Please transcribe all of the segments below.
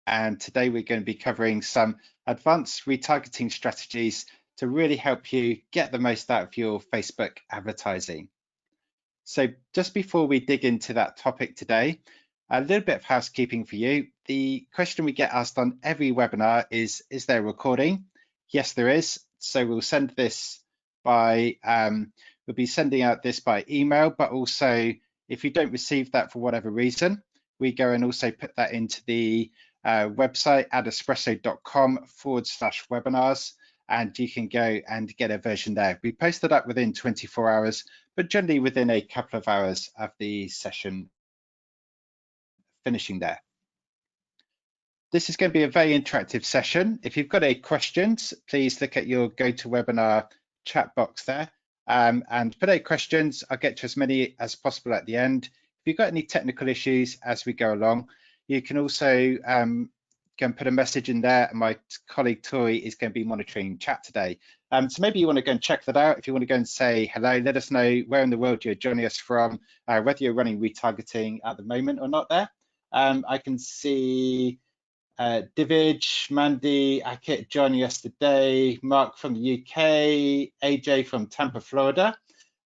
and today we're going to be covering some advanced retargeting strategies to really help you get the most out of your Facebook advertising. So just before we dig into that topic today, a little bit of housekeeping for you. The question we get asked on every webinar is there a recording? Yes, there is. So we'll send this by, we'll be sending out this by email, but also if you don't receive that for whatever reason, we go and also put that into the website, adespresso.com/webinars, and you can go and get a version there. We post it up within 24 hours, but generally within a couple of hours of the session finishing there. This is going to be a very interactive session. If you've got any questions, please look at your GoToWebinar chat box there and put any questions. I'll get to as many as possible at the end. If you've got any technical issues as we go along, you can also go and put a message in there, and my colleague Tori is going to be monitoring chat today. So maybe you want to go and check that out. If you want to go and say hello, let us know where in the world you're joining us from, whether you're running retargeting at the moment or not there. I can see Divij, Mandy, Akit joining us today, Mark from the UK, AJ from Tampa, Florida.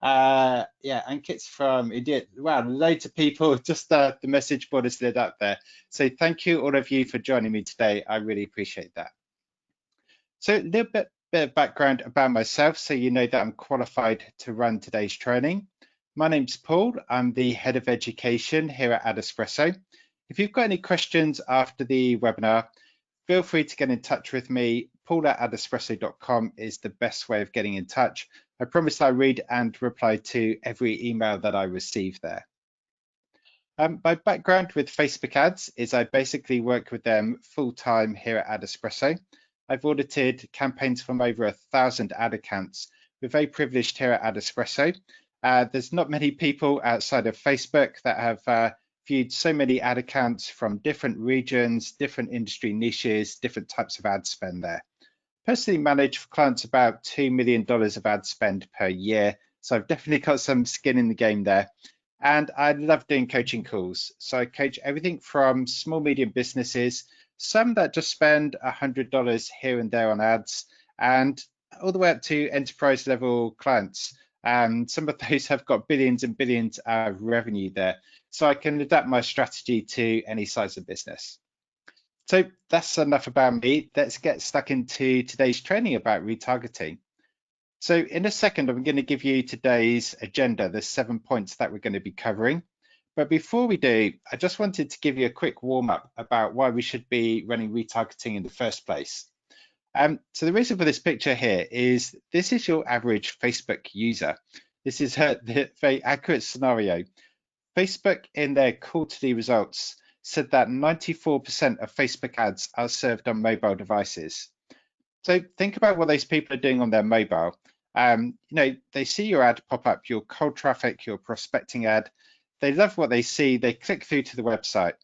Yeah, Ankit's from India. Wow, loads of people, just the message board is lit up there. So thank you all of you for joining me today. I really appreciate that. So a little bit of background about myself, so you know that I'm qualified to run today's training. My name's Paul. I'm the Head of Education here at AdEspresso. If you've got any questions after the webinar, feel free to get in touch with me. Paul@adespresso.com is the best way of getting in touch. I promise I read and reply to every email that I receive there. My background with Facebook ads is I basically work with them full-time here at AdEspresso. I've audited campaigns from over 1,000 ad accounts. We're very privileged here at AdEspresso. There's not many people outside of Facebook that have viewed so many ad accounts from different regions, different industry niches, different types of ad spend there. Personally manage for clients about $2 million of ad spend per year. So I've definitely got some skin in the game there. And I love doing coaching calls. So I coach everything from small, medium businesses, some that just spend $100 here and there on ads, and all the way up to enterprise level clients. Some of those have got billions and billions of revenue there. So I can adapt my strategy to any size of business. So that's enough about me. Let's get stuck into today's training about retargeting. So in a second, I'm going to give you today's agenda, the 7 points that we're going to be covering. But before we do, I just wanted to give you a quick warm up about why we should be running retargeting in the first place. So the reason for this picture here is this is your average Facebook user. This is the very accurate scenario. Facebook in their quarterly results said that 94% of Facebook ads are served on mobile devices. So think about what those people are doing on their mobile. You know, they see your ad pop up, your cold traffic, your prospecting ad. They love what they see. They click through to the website.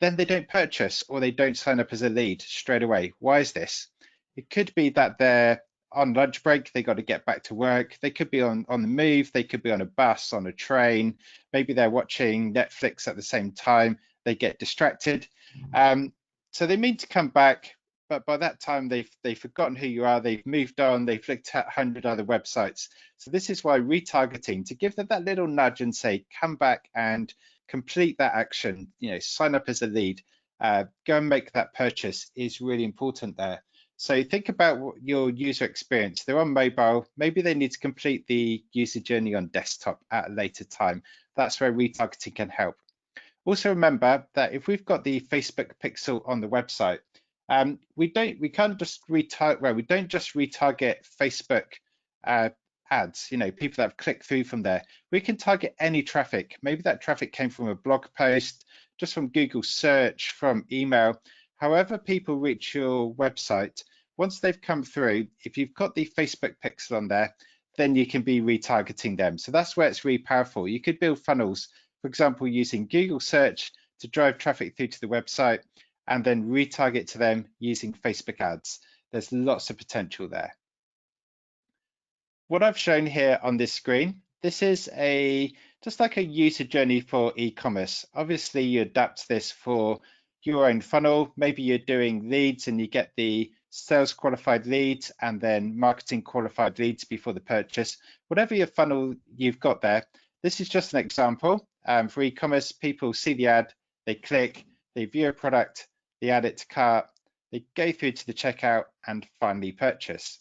Then they don't purchase or they don't sign up as a lead straight away. Why is this? It could be that they're on lunch break, they got to get back to work. They could be on the move. They could be on a bus, on a train. Maybe they're watching Netflix at the same time. They get distracted. So they mean to come back, but by that time they've forgotten who you are. They've moved on. They've looked at 100 other websites. So this is why retargeting, to give them that little nudge and say, come back and complete that action, you know, sign up as a lead, go and make that purchase is really important there. So think about your user experience. They're on mobile. Maybe they need to complete the user journey on desktop at a later time. That's where retargeting can help. Also remember that if we've got the Facebook pixel on the website, we don't just retarget Facebook ads, you know, people that have clicked through from there. We can target any traffic. Maybe that traffic came from a blog post, just from Google search, from email. However people reach your website, once they've come through, if you've got the Facebook pixel on there, then you can be retargeting them. So that's where it's really powerful. You could build funnels, for example, using Google search to drive traffic through to the website and then retarget to them using Facebook ads. There's lots of potential there. What I've shown here on this screen, this is just like a user journey for e-commerce. Obviously, you adapt this for your own funnel. Maybe you're doing leads and you get the sales qualified leads and then marketing qualified leads before the purchase. Whatever your funnel you've got there, this is just an example. For e-commerce, people see the ad, they click, they view a product, they add it to cart, they go through to the checkout and finally purchase.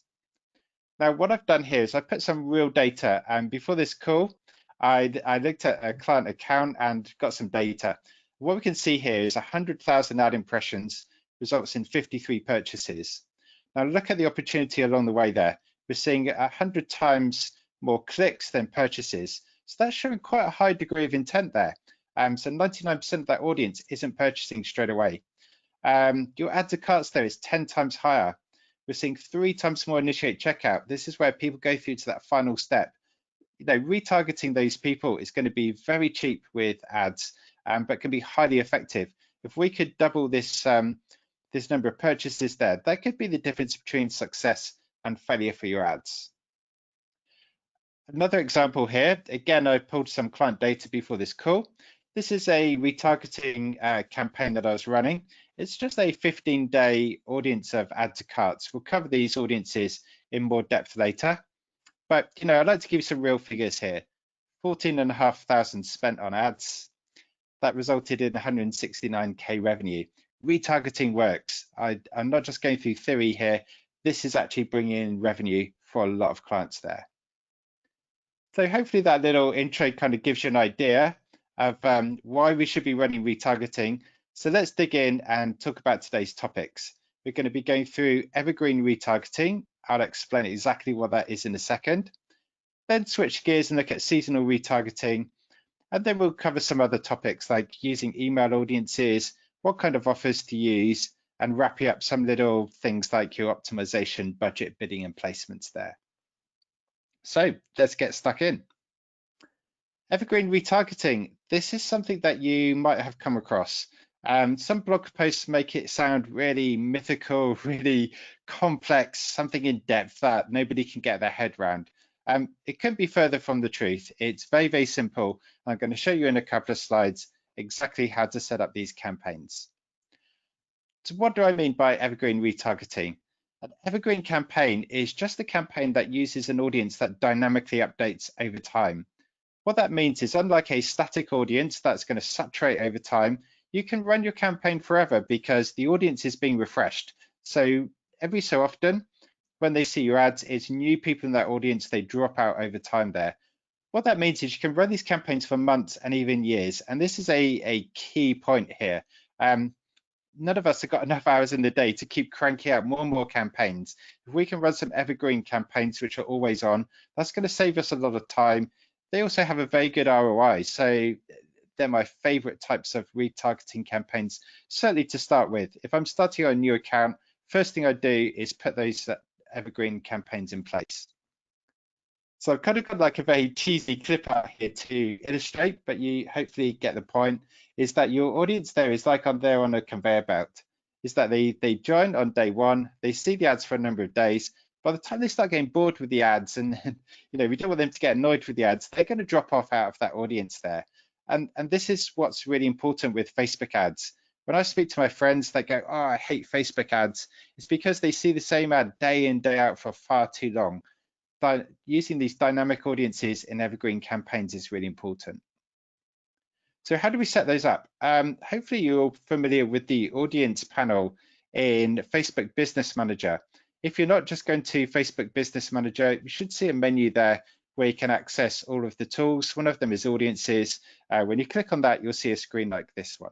Now, what I've done here is I put some real data, and before this call, I looked at a client account and got some data. What we can see here is 100,000 ad impressions results in 53 purchases. Now look at the opportunity along the way there. We're seeing 100 times more clicks than purchases. So that's showing quite a high degree of intent there. So 99% of that audience isn't purchasing straight away. Your add to carts there is 10 times higher. We're seeing 3 times more initiate checkout. This is where people go through to that final step. You know, retargeting those people is going to be very cheap with ads, but can be highly effective. If we could double this this number of purchases there, that could be the difference between success and failure for your ads. Another example here, again, I pulled some client data before this call. This is a retargeting campaign that I was running. It's just a 15-day audience of add to carts. We'll cover these audiences in more depth later. But, you know, I'd like to give you some real figures here. 14,500 spent on ads. That resulted in 169K revenue. Retargeting works. I'm not just going through theory here. This is actually bringing in revenue for a lot of clients there. So hopefully that little intro kind of gives you an idea of why we should be running retargeting. So let's dig in and talk about today's topics. We're going to be going through evergreen retargeting. I'll explain exactly what that is in a second. Then switch gears and look at seasonal retargeting. And then we'll cover some other topics like using email audiences, what kind of offers to use, and wrapping up some little things like your optimization, budget, bidding, and placements there. So let's get stuck in. Evergreen retargeting. This is something that you might have come across. Some blog posts make it sound really mythical, really complex, something in depth that nobody can get their head around. It couldn't be further from the truth. It's very, very simple. I'm going to show you in a couple of slides exactly how to set up these campaigns. So what do I mean by evergreen retargeting? An evergreen campaign is just a campaign that uses an audience that dynamically updates over time. What that means is, unlike a static audience that's going to saturate over time, you can run your campaign forever because the audience is being refreshed. So every so often, when they see your ads, it's new people in that audience, they drop out over time there. What that means is you can run these campaigns for months and even years. And this is a key point here. None of us have got enough hours in the day to keep cranking out more and more campaigns. If we can run some evergreen campaigns, which are always on, that's going to save us a lot of time. They also have a very good ROI. So they're my favorite types of retargeting campaigns, certainly to start with. If I'm starting on a new account, first thing I do is put those evergreen campaigns in place. So I've kind of got like a very cheesy clip out here to illustrate, but you hopefully get the point, is that your audience there is like on there on a conveyor belt, is that they join on day one, they see the ads for a number of days. By the time they start getting bored with the ads and you know, we don't want them to get annoyed with the ads, they're going to drop off out of that audience there. And this is what's really important with Facebook ads. When I speak to my friends that go, oh, I hate Facebook ads, it's because they see the same ad day in, day out for far too long. But using these dynamic audiences in evergreen campaigns is really important. So how do we set those up? Hopefully you're familiar with the audience panel in Facebook Business Manager. If you're not, just going to Facebook Business Manager, you should see a menu there where you can access all of the tools. One of them is audiences. When you click on that, you'll see a screen like this one.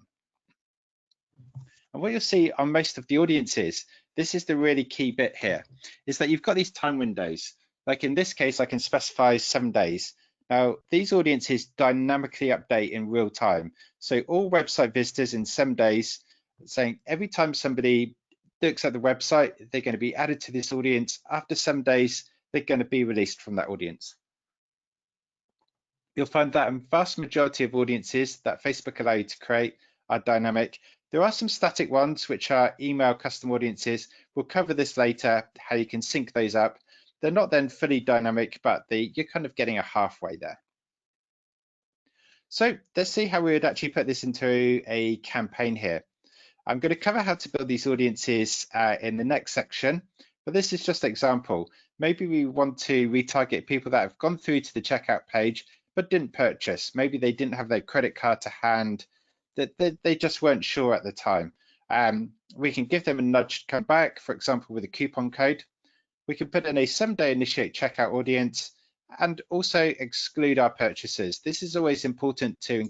And what you'll see on most of the audiences, this is the really key bit here, is that you've got these time windows. Like in this case, I can specify 7 days. Now, these audiences dynamically update in real time. So all website visitors in 7 days, saying every time somebody looks at the website, they're going to be added to this audience. After 7 days, they're going to be released from that audience. You'll find that a vast majority of audiences that Facebook allow you to create are dynamic. There are some static ones, which are email custom audiences. We'll cover this later, how you can sync those up. They're not then fully dynamic, but you're kind of getting a halfway there. So let's see how we would actually put this into a campaign here. I'm going to cover how to build these audiences in the next section, but this is just an example. Maybe we want to retarget people that have gone through to the checkout page but didn't purchase. Maybe they didn't have their credit card to hand, that they just weren't sure at the time. We can give them a nudge to come back, for example, with a coupon code. We can put in a 7-day initiate checkout audience and also exclude our purchases. This is always important to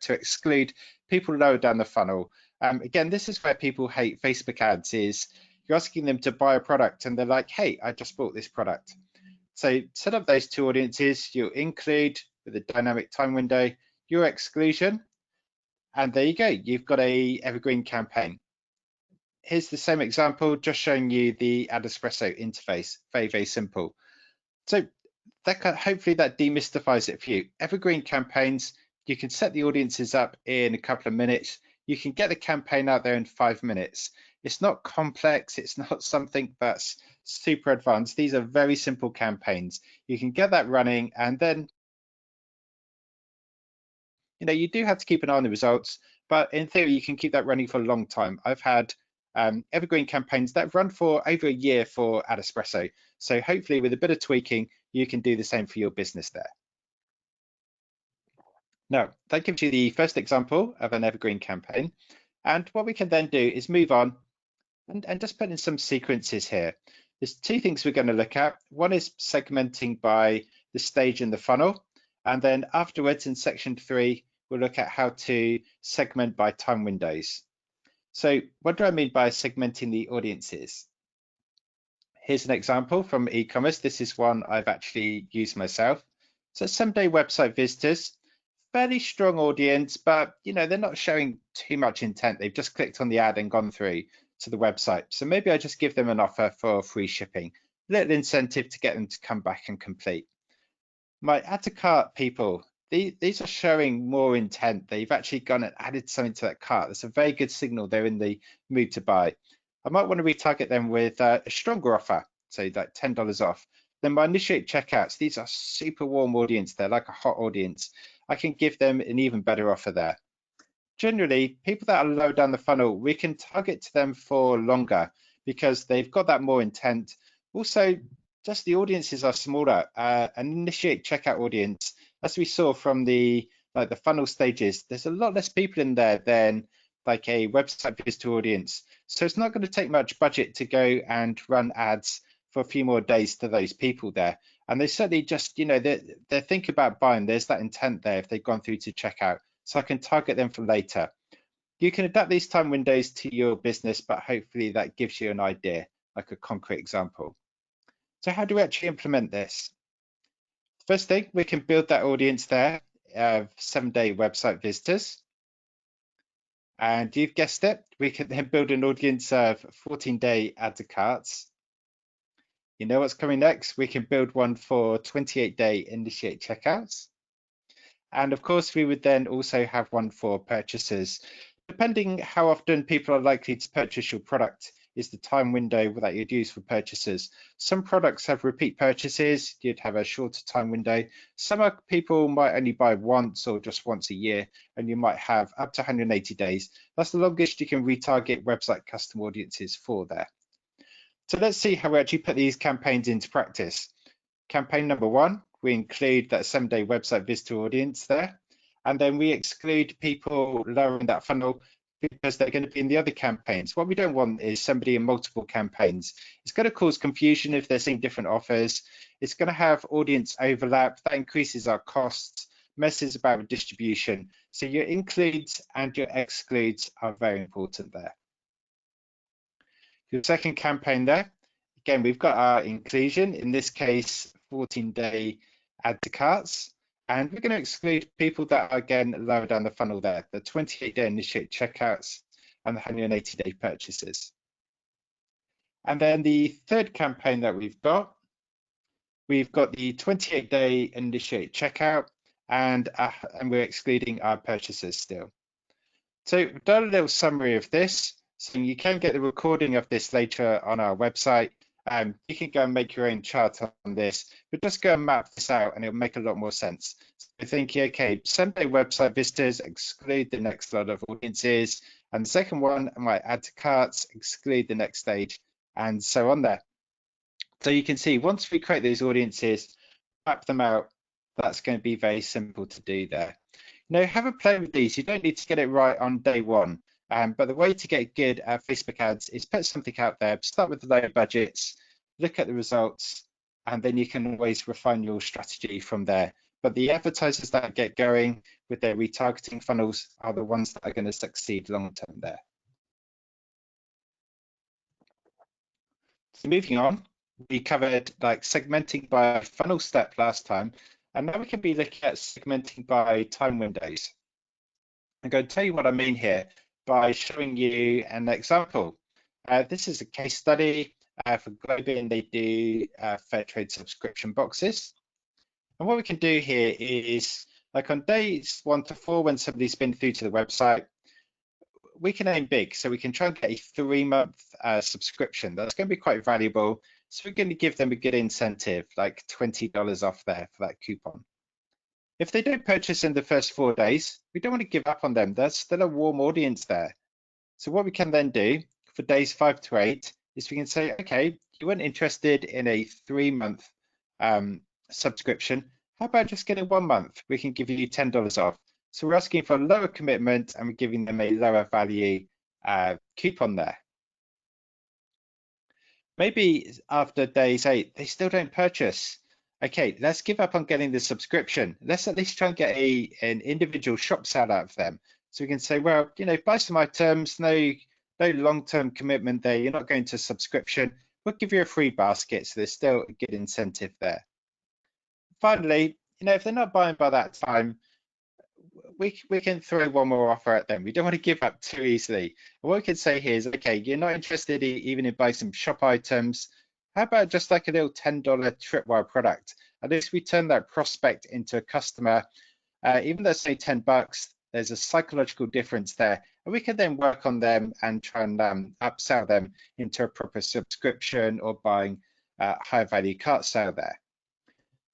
exclude people lower down the funnel. Again, this is where people hate Facebook ads, is you're asking them to buy a product and they're like, hey, I just bought this product. So set up those two audiences. You'll include with a dynamic time window your exclusion, and there you go. You've got a evergreen campaign. Here's the same example, just showing you the AdEspresso interface. Very, very simple. So hopefully that demystifies it for you. Evergreen campaigns, you can set the audiences up in a couple of minutes. You can get the campaign out there in 5 minutes. It's not complex. It's not something that's super advanced. These are very simple campaigns. You can get that running, and then you do have to keep an eye on the results, but in theory, you can keep that running for a long time. I've had evergreen campaigns that run for over a year for AdEspresso. So hopefully with a bit of tweaking, you can do the same for your business there. Now, that gives you the first example of an evergreen campaign. And what we can then do is move on and just put in some sequences here. There's two things we're going to look at. One is segmenting by the stage in the funnel. And then afterwards in section 3, we'll look at how to segment by time windows. So what do I mean by segmenting the audiences? Here's an example from e-commerce. This is one I've actually used myself. So 7-day website visitors, fairly strong audience, but they're not showing too much intent. They've just clicked on the ad and gone through to the website. So maybe I just give them an offer for free shipping, little incentive to get them to come back and complete. My add to cart people, these are showing more intent. They've actually gone and added something to that cart. That's a very good signal they're in the mood to buy. I might want to retarget them with a stronger offer, so like $10 off. Then my initiate checkouts, these are super warm audience. They're like a hot audience. I can give them an even better offer there. Generally, people that are low down the funnel, we can target to them for longer because they've got that more intent. Also, just the audiences are smaller. An initiate checkout audience, as we saw from the funnel stages, there's a lot less people in there than like a website visitor audience. So it's not going to take much budget to go and run ads for a few more days to those people there. And they certainly just, they're thinking about buying. There's that intent there if they've gone through to checkout. So I can target them for later. You can adapt these time windows to your business, but hopefully that gives you an idea, like a concrete example. So how do we actually implement this? First thing, we can build that audience there of 7-day website visitors. And you've guessed it, we can then build an audience of 14-day add to carts. You know what's coming next? We can build one for 28-day initiate checkouts. And of course, we would then also have one for purchases. Depending how often people are likely to purchase your product is the time window that you'd use for purchases. Some products have repeat purchases, you'd have a shorter time window. Some people might only buy once or just once a year, and you might have up to 180 days. That's the longest you can retarget website custom audiences for there. So let's see how we actually put these campaigns into practice. Campaign number 1, we include that 7-day website visitor audience there, and then we exclude people lower in that funnel because they're going to be in the other campaigns. What we don't want is somebody in multiple campaigns. It's going to cause confusion if they're seeing different offers. It's going to have audience overlap. That increases our costs, messes about with distribution. So your includes and your excludes are very important there. Your second campaign there, again, we've got our inclusion, in this case, 14-day add to carts. And we're going to exclude people that are, again, lower down the funnel there, the 28-day initiate checkouts and the 180-day purchases. And then the third campaign that we've got the 28-day initiate checkout, and we're excluding our purchases still. So we've done a little summary of this. So you can get the recording of this later on our website. You can go and make your own chart on this, but just go and map this out and it'll make a lot more sense. So thinking, okay, 7-day website visitors, exclude the next lot of audiences, And the second one, I might add to carts, exclude the next stage, and so on there. So you can see once we create those audiences, map them out, that's going to be very simple to do there. You know, have a play with these. You don't need to get it right on day one. But the way to get good at Facebook ads is put something out there, start with the low budgets, look at the results, and then you can always refine your strategy from there. But the advertisers that get going with their retargeting funnels are the ones that are going to succeed long term there. So moving on, we covered like segmenting by funnel step last time, and now we can be looking at segmenting by time windows. I'm going to tell you what I mean here by showing you an example. This is a case study for Globin. They do fair trade subscription boxes. And what we can do here is, like on days 1 to 4, when somebody's been through to the website, we can aim big. So we can try and get a 3-month subscription. That's going to be quite valuable. So we're going to give them a good incentive, like $20 off there for that coupon. If they don't purchase in the first 4 days, we don't want to give up on them. There's still a warm audience there. So what we can then do for days 5 to 8 is we can say, okay, you weren't interested in a 3-month subscription. How about just getting 1 month? We can give you $10 off. So we're asking for a lower commitment and we're giving them a lower value coupon there. Maybe after days 8, they still don't purchase. Okay, let's give up on getting the subscription. Let's at least try and get an individual shop sale out of them. So we can say, well, you know, buy some items, no long-term commitment there. You're not going to subscription. We'll give you a free basket. So there's still a good incentive there. Finally, you know, if they're not buying by that time, we can throw one more offer at them. We don't want to give up too easily. And what we can say here is, okay, you're not interested even in buying some shop items. How about just like a little $10 tripwire product? At least we turn that prospect into a customer. Even though it's say $10, there's a psychological difference there. And we can then work on them and try and upsell them into a proper subscription or buying higher value cart sale there.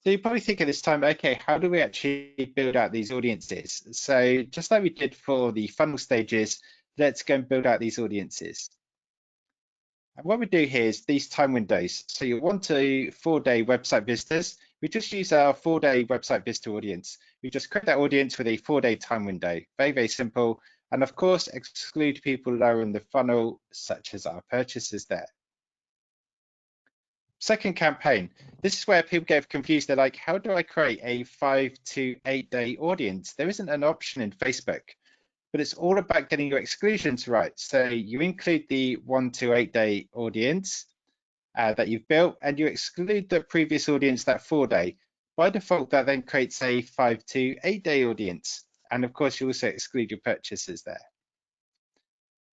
So you probably think at this time, okay, how do we actually build out these audiences? So just like we did for the funnel stages, let's go and build out these audiences. And what we do here is these time windows. So your 1 to 4 day website visitors, we just use our 4-day website visitor audience. We just create that audience with a 4-day time window. Very, very simple. And of course, exclude people lower in the funnel, such as our purchasers there. Second campaign. This is where people get confused. They're like, how do I create a 5 to 8 day audience? There isn't an option in Facebook, but it's all about getting your exclusions right. So you include the 1 to 8 day audience that you've built, and you exclude the previous audience, that 4-day. By default, that then creates a 5 to 8 day audience. And of course, you also exclude your purchases there.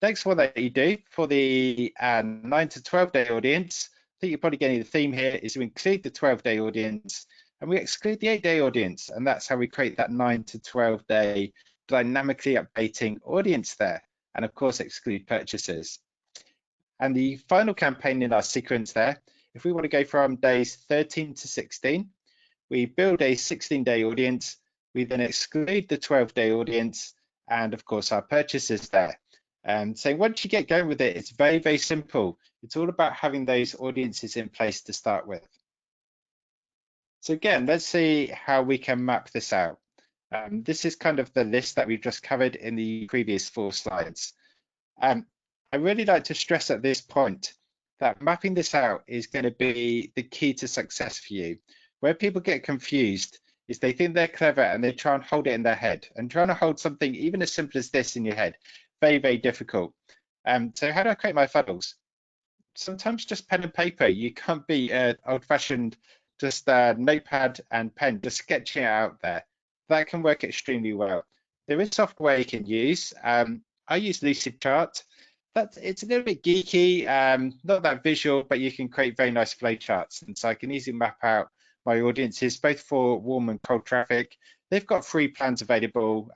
Next one that you do for the 9 to 12 day audience, I think you're probably getting the theme here, is to include the 12-day audience and we exclude the 8-day audience. And that's how we create that 9 to 12 day dynamically updating audience there. And of course, exclude purchases. And the final campaign in our sequence there, if we want to go from days 13 to 16, we build a 16-day audience. We then exclude the 12-day audience and of course our purchases there. So once you get going with it, it's very, very simple. It's all about having those audiences in place to start with. So again, let's see how we can map this out. This is kind of the list that we've just covered in the previous 4 slides. I really like to stress at this point that mapping this out is going to be the key to success for you. Where people get confused is they think they're clever and they try and hold it in their head, and trying to hold something even as simple as this in your head, very, very difficult. So how do I create my funnels? Sometimes just pen and paper. You can't be old-fashioned, just notepad and pen, just sketching it out there. That can work extremely well. There is software you can use. I use Lucidchart. It's a little bit geeky, not that visual, but you can create very nice flow charts. And so I can easily map out my audiences, both for warm and cold traffic. They've got free plans available.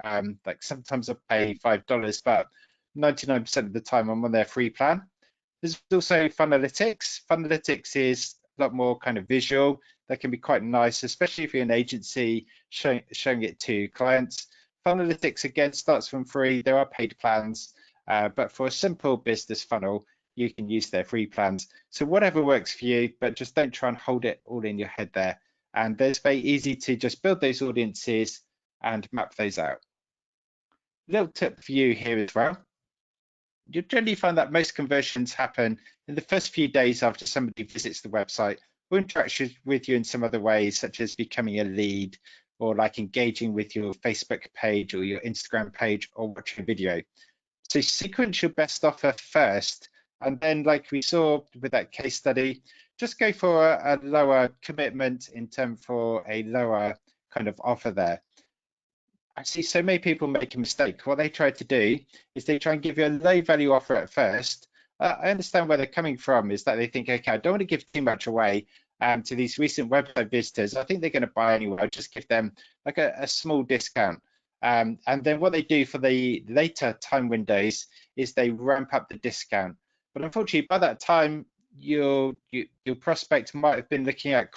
Like sometimes I pay $5, but 99% of the time I'm on their free plan. There's also Funalytics. Funalytics is a lot more kind of visual. That can be quite nice, especially if you're an agency showing it to clients. Funalytics, again, starts from free. There are paid plans. but for a simple business funnel, you can use their free plans. So whatever works for you, but just don't try and hold it all in your head there. And it's very easy to just build those audiences and map those out. Little tip for you here as well. You generally find that most conversions happen in the first few days after somebody visits the website or interacts with you in some other ways, such as becoming a lead or like engaging with your Facebook page or your Instagram page or watching a video. So sequence your best offer first, and then like we saw with that case study, just go for a lower commitment in terms for a lower kind of offer there. I see so many people make a mistake. What they try to do is they try and give you a low value offer at first. I understand where they're coming from, is that they think, okay, I don't want to give too much away to these recent website visitors. I think they're going to buy anyway. I'll just give them like a small discount. And then what they do for the later time windows is they ramp up the discount. But unfortunately, by that time, your prospect might have been looking at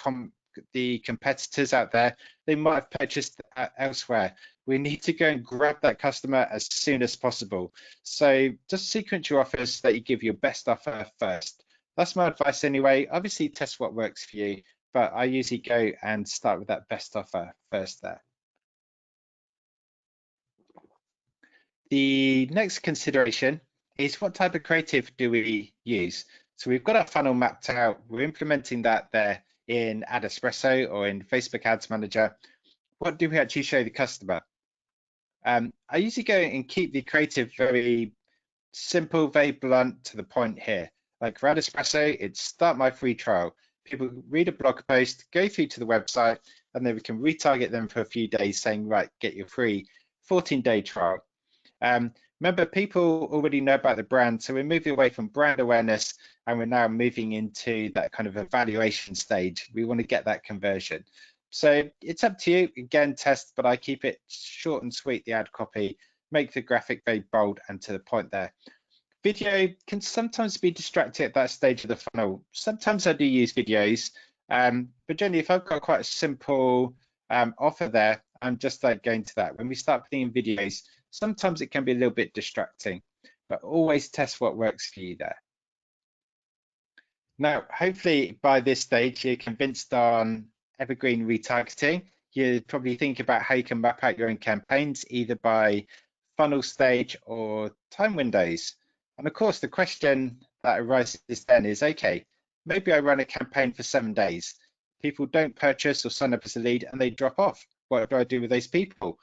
the competitors out there. They might have purchased elsewhere. We need to go and grab that customer as soon as possible. So just sequence your offers so that you give your best offer first. That's my advice anyway. Obviously test what works for you, but I usually go and start with that best offer first there. The next consideration is what type of creative do we use? So we've got our funnel mapped out. We're implementing that there in AdEspresso or in Facebook Ads Manager. What do we actually show the customer? I usually go and keep the creative very simple, very blunt to the point here. Like for AdEspresso, it's start my free trial. People read a blog post, go through to the website, and then we can retarget them for a few days saying, right, get your free 14-day trial. Remember, people already know about the brand, so we're moving away from brand awareness and we're now moving into that kind of evaluation stage. We want to get that conversion. So it's up to you, again, test, but I keep it short and sweet, the ad copy, make the graphic very bold and to the point there. Video can sometimes be distracting at that stage of the funnel. Sometimes I do use videos, but generally if I've got quite a simple offer there, I'm just like going to that. When we start putting in videos, sometimes it can be a little bit distracting, but always test what works for you there. Now, hopefully by this stage, you're convinced on Evergreen retargeting. You probably think about how you can map out your own campaigns, either by funnel stage or time windows. And of course, the question that arises then is, okay, maybe I run a campaign for 7 days. People don't purchase or sign up as a lead and they drop off. What do I do with those people?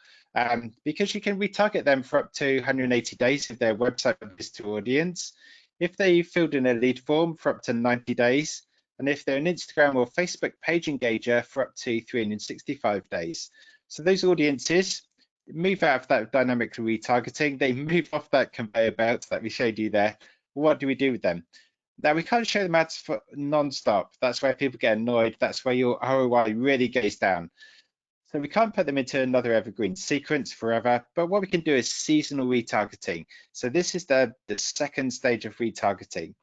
Because you can retarget them for up to 180 days if their website visitor audience. If they filled in a lead form for up to 90 days, and if they're an Instagram or Facebook page engager for up to 365 days. So those audiences move out of that dynamic retargeting, they move off that conveyor belt that we showed you there. What do we do with them? Now we can't show them ads for non-stop. That's where people get annoyed. That's where your ROI really goes down. So we can't put them into another evergreen sequence forever, but what we can do is seasonal retargeting. So this is the second stage of retargeting.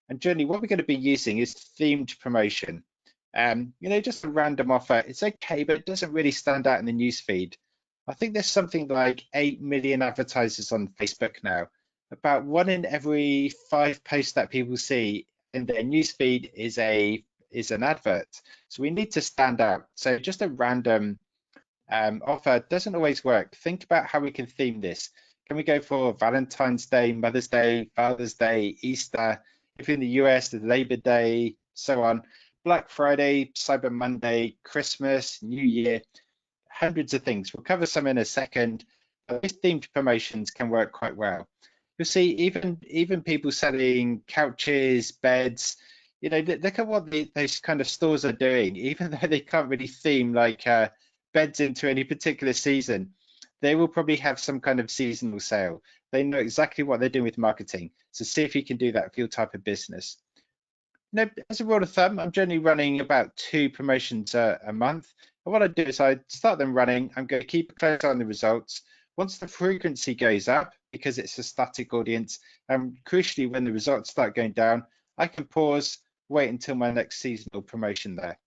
And generally what we're going to be using is themed promotion. Just a random offer. It's okay, but it doesn't really stand out in the newsfeed. I think there's something like 8 million advertisers on Facebook now. About 1 in every 5 posts that people see in their newsfeed is an advert. So we need to stand out. So just a random offer doesn't always work. Think about how we can theme this. Can we go for Valentine's Day, Mother's Day, Father's Day, Easter? If in the US, the Labor Day, so on, Black Friday, Cyber Monday, Christmas, New Year, hundreds of things. We'll cover some in a second, but these themed promotions can work quite well. You'll see even people selling couches, beds, look at what those kind of stores are doing, even though they can't really theme like beds into any particular season. They will probably have some kind of seasonal sale. They know exactly what they're doing with marketing. So see if you can do that for your type of business. As a rule of thumb, I'm generally running about 2 promotions a month. And what I do is I start them running. I'm going to keep a close eye on the results. Once the frequency goes up, because it's a static audience, and crucially when the results start going down, I can pause, wait until my next seasonal promotion there.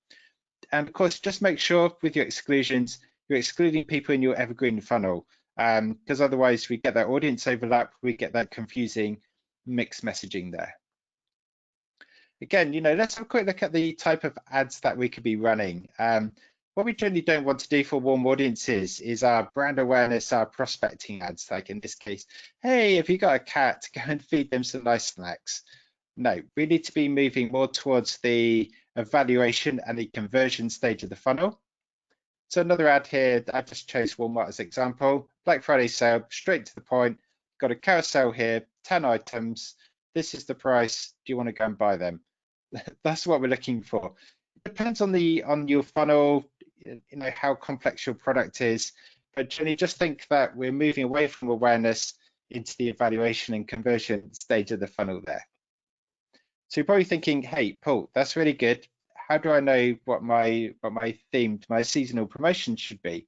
And of course, just make sure with your exclusions, you're excluding people in your evergreen funnel. because otherwise we get that audience overlap, we get that confusing mixed messaging there. Again, let's have a quick look at the type of ads that we could be running. What we generally don't want to do for warm audiences is our brand awareness, our prospecting ads, like in this case, hey, if you got a cat, go and feed them some nice snacks. No, we need to be moving more towards the evaluation and the conversion stage of the funnel. So another ad here, I just chose Walmart as example, Black Friday sale, straight to the point, got a carousel here, 10 items, this is the price, do you want to go and buy them? That's what we're looking for. It depends on your funnel, how complex your product is, but generally just think that we're moving away from awareness into the evaluation and conversion stage of the funnel there. So you're probably thinking, hey, Paul, that's really good. How do I know what my seasonal promotion should be?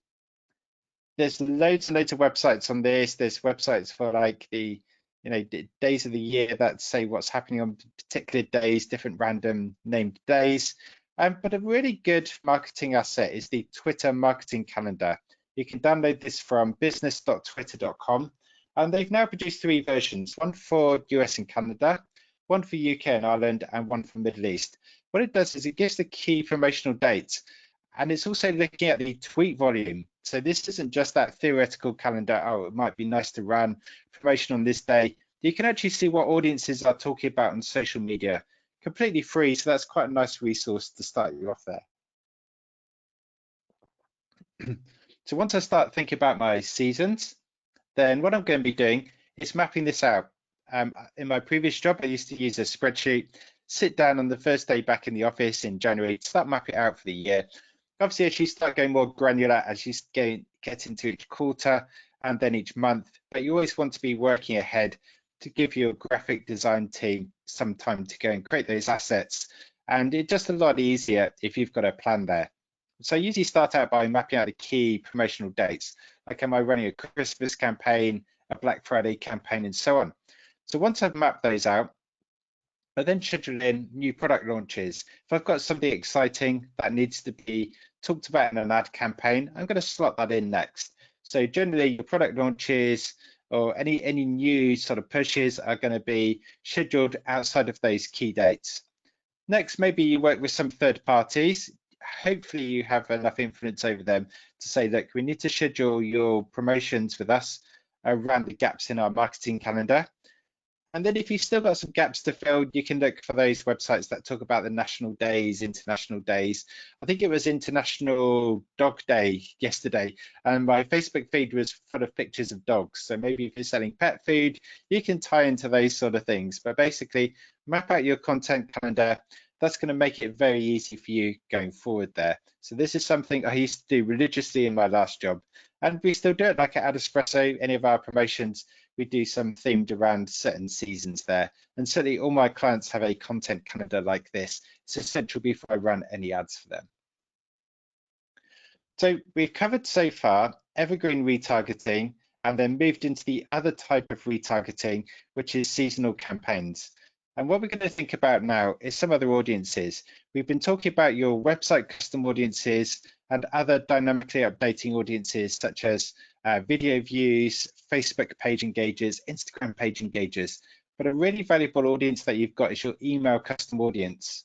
There's loads and loads of websites on this. There's websites for like the days of the year that say what's happening on particular days, different random named days. But a really good marketing asset is the Twitter marketing calendar. You can download this from business.twitter.com, and they've now produced 3 versions, one for US and Canada, one for UK and Ireland, and one for Middle East. What it does is it gives the key promotional dates, and it's also looking at the tweet volume. So this isn't just that theoretical calendar, oh, it might be nice to run promotion on this day. You can actually see what audiences are talking about on social media, completely free. So that's quite a nice resource to start you off there. So once I start thinking about my seasons, then what I'm going to be doing is mapping this out. In my previous job, I used to use a spreadsheet, sit down on the first day back in the office in January, start mapping it out for the year. Obviously, as you start going more granular, as you get into each quarter and then each month, but you always want to be working ahead to give your graphic design team some time to go and create those assets. And it's just a lot easier if you've got a plan there. So I usually start out by mapping out the key promotional dates. Like, am I running a Christmas campaign, a Black Friday campaign, and so on. So once I've mapped those out, I then schedule in new product launches. If I've got something exciting that needs to be talked about in an ad campaign, I'm going to slot that in next. So generally your product launches or any new sort of pushes are going to be scheduled outside of those key dates. Next, maybe you work with some third parties. Hopefully you have enough influence over them to say, look, we need to schedule your promotions with us around the gaps in our marketing calendar. And then if you've still got some gaps to fill, you can look for those websites that talk about the national days, international days. I think it was International Dog Day yesterday, and my Facebook feed was full of pictures of dogs. So maybe if you're selling pet food, you can tie into those sort of things. But basically, map out your content calendar. That's going to make it very easy for you going forward there. So this is something I used to do religiously in my last job, and we still do it. Like at AdEspresso, any of our promotions, we do some themed around certain seasons there. And certainly all my clients have a content calendar like this. It's essential before I run any ads for them. So we've covered so far evergreen retargeting, and then moved into the other type of retargeting, which is seasonal campaigns. And what we're going to think about now is some other audiences. We've been talking about your website custom audiences and other dynamically updating audiences, such as video views, Facebook page engagers, Instagram page engagers. But a really valuable audience that you've got is your email custom audience.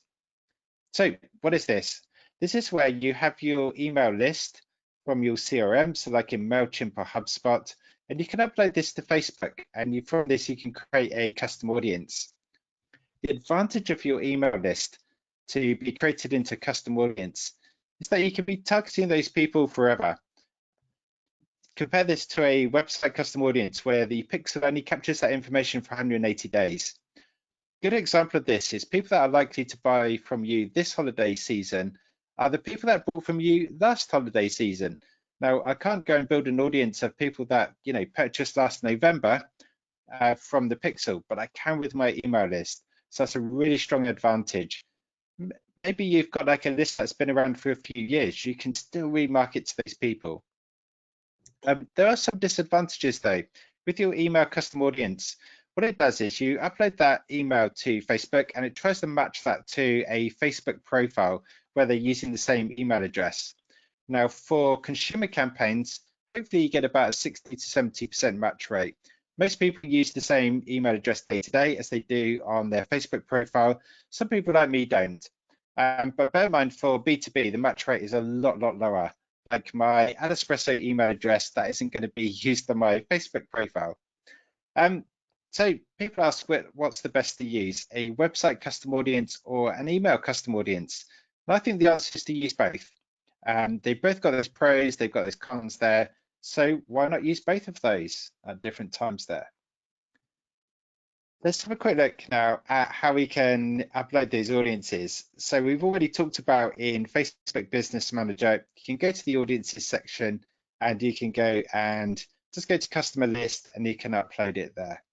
So what is this? This is where you have your email list from your CRM, so like in MailChimp or HubSpot, and you can upload this to Facebook, and from this you can create a custom audience. The advantage of your email list to be created into a custom audience is that you can be targeting those people forever. Compare this to a website custom audience where the pixel only captures that information for 180 days. Good example of this is people that are likely to buy from you this holiday season are the people that bought from you last holiday season. Now, I can't go and build an audience of people that purchased last November from the pixel, but I can with my email list. So that's a really strong advantage. Maybe you've got like a list that's been around for a few years. You can still remarket to those people. There are some disadvantages though. With your email custom audience, what it does is you upload that email to Facebook and it tries to match that to a Facebook profile where they're using the same email address. Now for consumer campaigns, hopefully you get about a 60 to 70% match rate. Most people use the same email address day to day as they do on their Facebook profile. Some people like me don't. But bear in mind, for B2B, the match rate is a lot lower. Like my AdEspresso email address, that isn't going to be used on my Facebook profile. So people ask, what's the best to use, a website custom audience or an email custom audience? And I think the answer is to use both. They've both got those pros, they've got those cons there. So why not use both of those at different times there? Let's have a quick look now at how we can upload those audiences. So we've already talked about in Facebook Business Manager, you can go to the audiences section and you can go and just go to customer list and you can upload it there.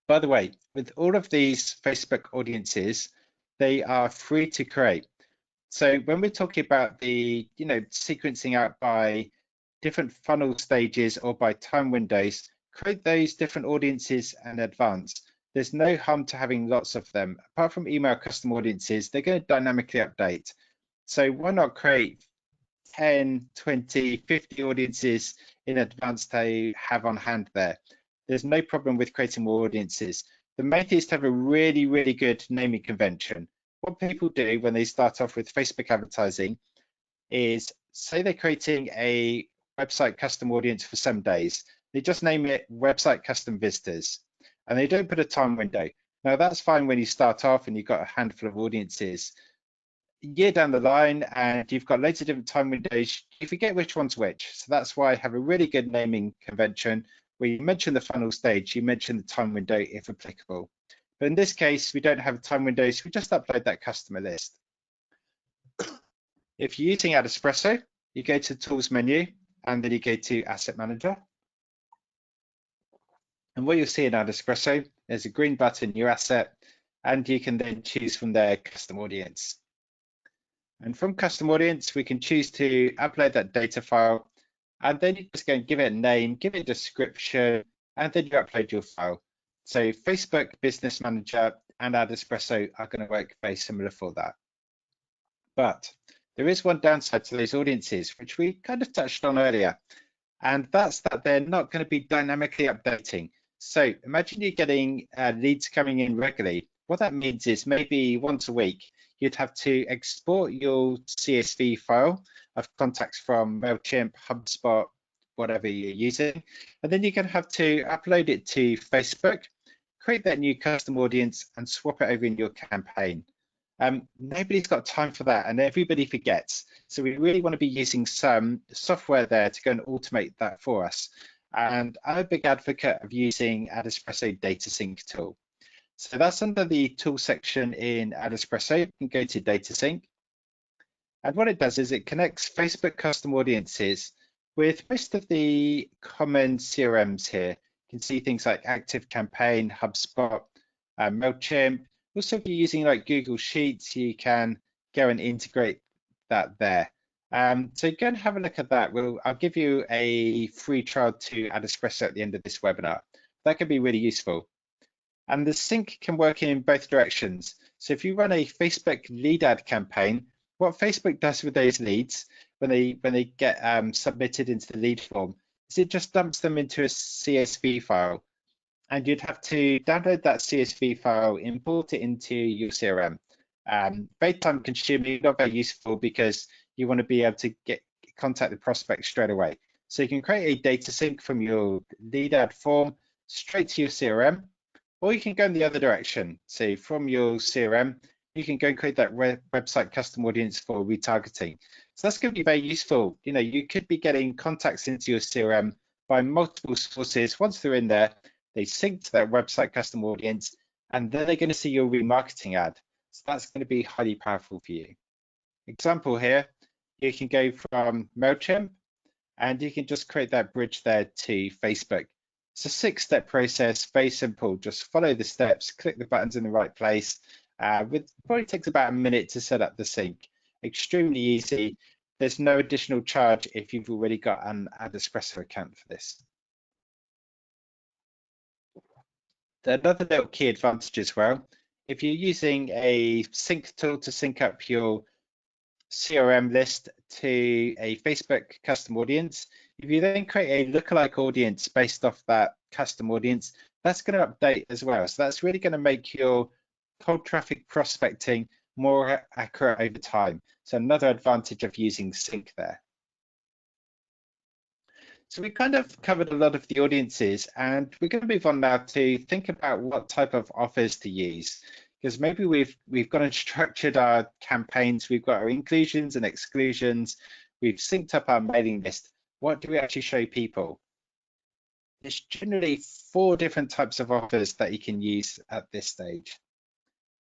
By the way, with all of these Facebook audiences, they are free to create. So when we're talking about the, sequencing out by different funnel stages or by time windows, create those different audiences in advance. There's no harm to having lots of them. Apart from email custom audiences, they're going to dynamically update. So why not create 10, 20, 50 audiences in advance to have on hand there? There's no problem with creating more audiences. The main thing is to have a really good naming convention. What people do when they start off with Facebook advertising is, say they're creating a website custom audience for some days. They just name it website custom visitors and they don't put a time window. Now that's fine when you start off and you've got a handful of audiences. A year down the line and you've got loads of different time windows, you forget which one's which. So that's why I have a really good naming convention where you mention the funnel stage, you mention the time window if applicable. But in this case, we don't have a time window, so we just upload that customer list. If you're using AdEspresso, you go to the Tools menu and then you go to Asset Manager. And what you'll see in AdEspresso, there's a green button, New Asset, and you can then choose from there Custom Audience. And from Custom Audience, we can choose to upload that data file, and then you just go and give it a name, give it a description, and then you upload your file. So Facebook Business Manager and AdEspresso are going to work very similar for that. But there is one downside to those audiences, which we kind of touched on earlier, and that's that they're not going to be dynamically updating. So imagine you're getting leads coming in regularly. What that means is maybe once a week, you'd have to export your CSV file of contacts from MailChimp, HubSpot, whatever you're using, and then you're going to have to upload it to Facebook, create that new custom audience and swap it over in your campaign. Nobody's got time for that and everybody forgets. So we really want to be using some software there to go and automate that for us. And I'm a big advocate of using AdEspresso DataSync tool. So that's under the tool section in AdEspresso. You can go to DataSync. And what it does is it connects Facebook custom audiences with most of the common CRMs here. You can see things like ActiveCampaign, HubSpot, MailChimp. Also, if you're using like Google Sheets, you can go and integrate that there. So go and have a look at that. I'll give you a free trial to AdEspresso at the end of this webinar. That can be really useful. And the sync can work in both directions. So if you run a Facebook lead ad campaign, what Facebook does with those leads when they get submitted into the lead form is it just dumps them into a CSV file. And you'd have to download that CSV file, import it into your CRM. Very time consuming, not very useful because you want to be able to contact the prospect straight away. So you can create a data sync from your lead ad form straight to your CRM, or you can go in the other direction. So from your CRM, you can go and create that website custom audience for retargeting. So that's going to be very useful. You could be getting contacts into your CRM by multiple sources. Once they're in there, they sync to that website custom audience, and then they're going to see your remarketing ad. So that's going to be highly powerful for you. Example here, you can go from MailChimp and you can just create that bridge there to Facebook. It's a 6-step process, very simple. Just follow the steps, click the buttons in the right place. It probably takes about a minute to set up the sync. Extremely easy. There's no additional charge if you've already got an AdEspresso account for this. Another little key advantage as well, if you're using a sync tool to sync up your CRM list to a Facebook custom audience. If you then create a lookalike audience based off that custom audience, that's going to update as well. So that's really going to make your cold traffic prospecting more accurate over time. So another advantage of using sync there. So we kind of covered a lot of the audiences, and we're going to move on now to think about what type of offers to use. Because maybe we've gone and structured our campaigns, we've got our inclusions and exclusions, we've synced up our mailing list. What do we actually show people? There's generally 4 different types of offers that you can use at this stage.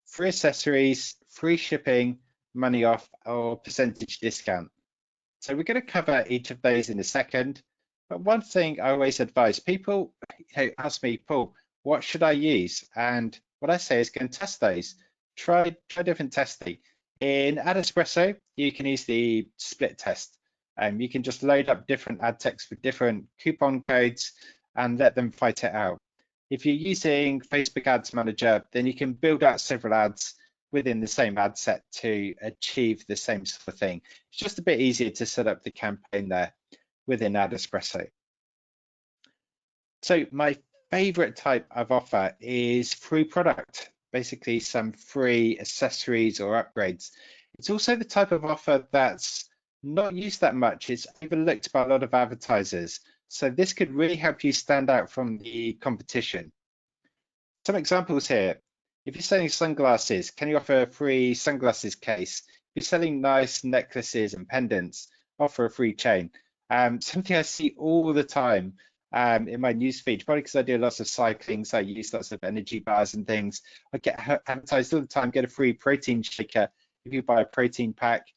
Free accessories, free shipping, money off, or percentage discount. So we're going to cover each of those in a second. But one thing I always advise people, ask me, Paul, what should I use? And what I say is go and test those. Try different testing. In AdEspresso, you can use the split test. You can just load up different ad texts with different coupon codes and let them fight it out. If you're using Facebook Ads Manager, then you can build out several ads within the same ad set to achieve the same sort of thing. It's just a bit easier to set up the campaign there within AdEspresso. So my favorite type of offer is free product, basically some free accessories or upgrades. It's also the type of offer that's not used that much. It's overlooked by a lot of advertisers. So this could really help you stand out from the competition. Some examples here. If you're selling sunglasses, can you offer a free sunglasses case? If you're selling nice necklaces and pendants, offer a free chain. Something I see all the time in my newsfeed, probably because I do lots of cycling, so I use lots of energy bars and things. I get advertised all the time, get a free protein shaker if you buy a protein pack.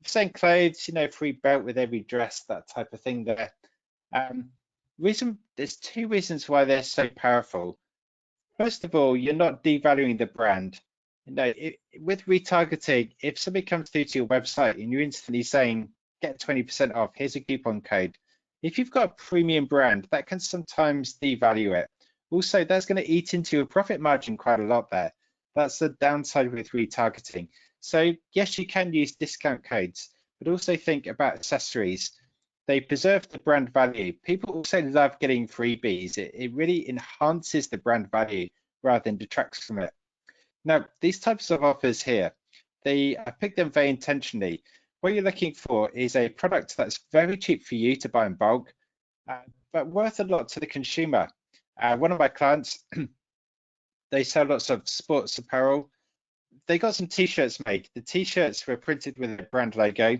If you're selling clothes, free belt with every dress, that type of thing there. There's 2 reasons why they're so powerful. First of all, you're not devaluing the brand. With retargeting, if somebody comes through to your website and you're instantly saying, get 20% off, here's a coupon code. If you've got a premium brand, that can sometimes devalue it. Also, that's going to eat into your profit margin quite a lot there. That's the downside with retargeting. So yes, you can use discount codes, but also think about accessories. They preserve the brand value. People also love getting freebies. It really enhances the brand value rather than detracts from it. Now, these types of offers here, I picked them very intentionally. What you're looking for is a product that's very cheap for you to buy in bulk, but worth a lot to the consumer. One of my clients, they sell lots of sports apparel. They got some t-shirts made. The t-shirts were printed with a brand logo.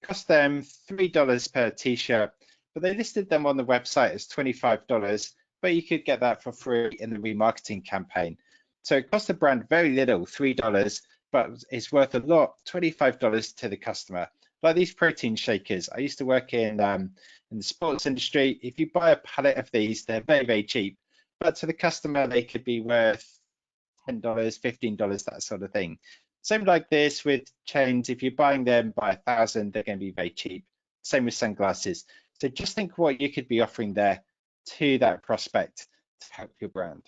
Cost them $3 per t-shirt, but they listed them on the website as $25, but you could get that for free in the remarketing campaign. So it cost the brand very little, $3, but it's worth a lot, $25 to the customer. Like these protein shakers, I used to work in the sports industry. If you buy a pallet of these, they're very, very cheap, but to the customer, they could be worth $10, $15, that sort of thing. Same like this with chains. If you're buying them by 1,000, they're going to be very cheap. Same with sunglasses. So just think what you could be offering there to that prospect to help your brand.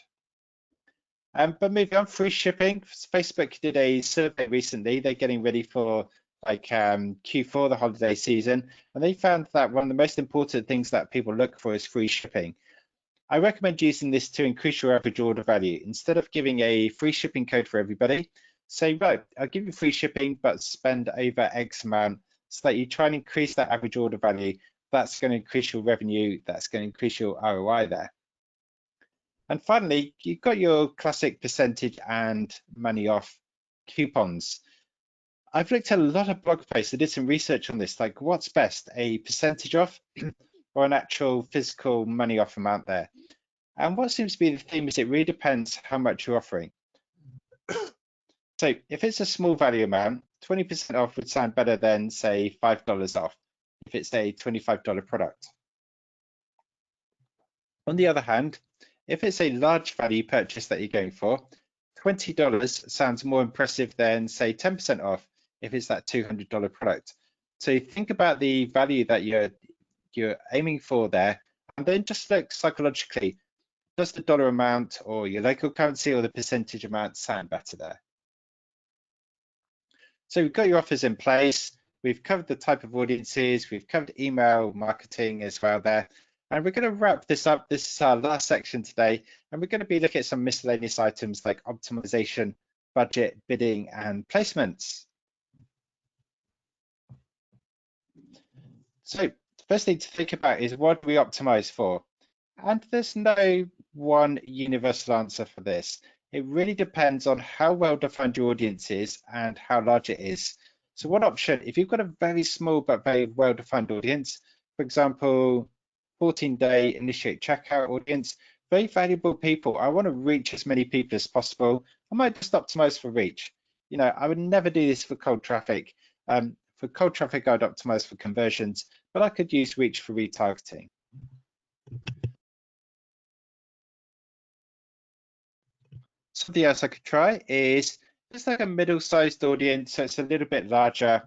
But moving on, free shipping. Facebook did a survey recently. They're getting ready for Q4, the holiday season, and they found that one of the most important things that people look for is free shipping. I recommend using this to increase your average order value. Instead of giving a free shipping code for everybody, say, right, I'll give you free shipping, but spend over X amount so that you try and increase that average order value. That's going to increase your revenue. That's going to increase your ROI there. And finally, you've got your classic percentage and money off coupons. I've looked at a lot of blog posts. I did some research on this, like what's best, a percentage off or an actual physical money off amount there? And what seems to be the theme is it really depends how much you're offering. So if it's a small value amount, 20% off would sound better than, say, $5 off if it's a $25 product. On the other hand, if it's a large value purchase that you're going for, $20 sounds more impressive than, say, 10% off if it's that $200 product. So think about the value that you're aiming for there, and then just look psychologically, does the dollar amount or your local currency or the percentage amount sound better there? So we've got your offers in place. We've covered the type of audiences. We've covered email marketing as well there. And we're going to wrap this up. This is our last section today. And we're going to be looking at some miscellaneous items like optimization, budget, bidding, and placements. So the first thing to think about is what do we optimize for? And there's no one universal answer for this. It really depends on how well defined your audience is and how large it is. So one option, if you've got a very small but very well defined audience, for example, 14-day initiate checkout audience, very valuable people. I want to reach as many people as possible. I might just optimize for reach. You know, I would never do this for cold traffic. For cold traffic, I'd optimize for conversions, but I could use reach for retargeting. Something else I could try is just like a middle-sized audience, so it's a little bit larger.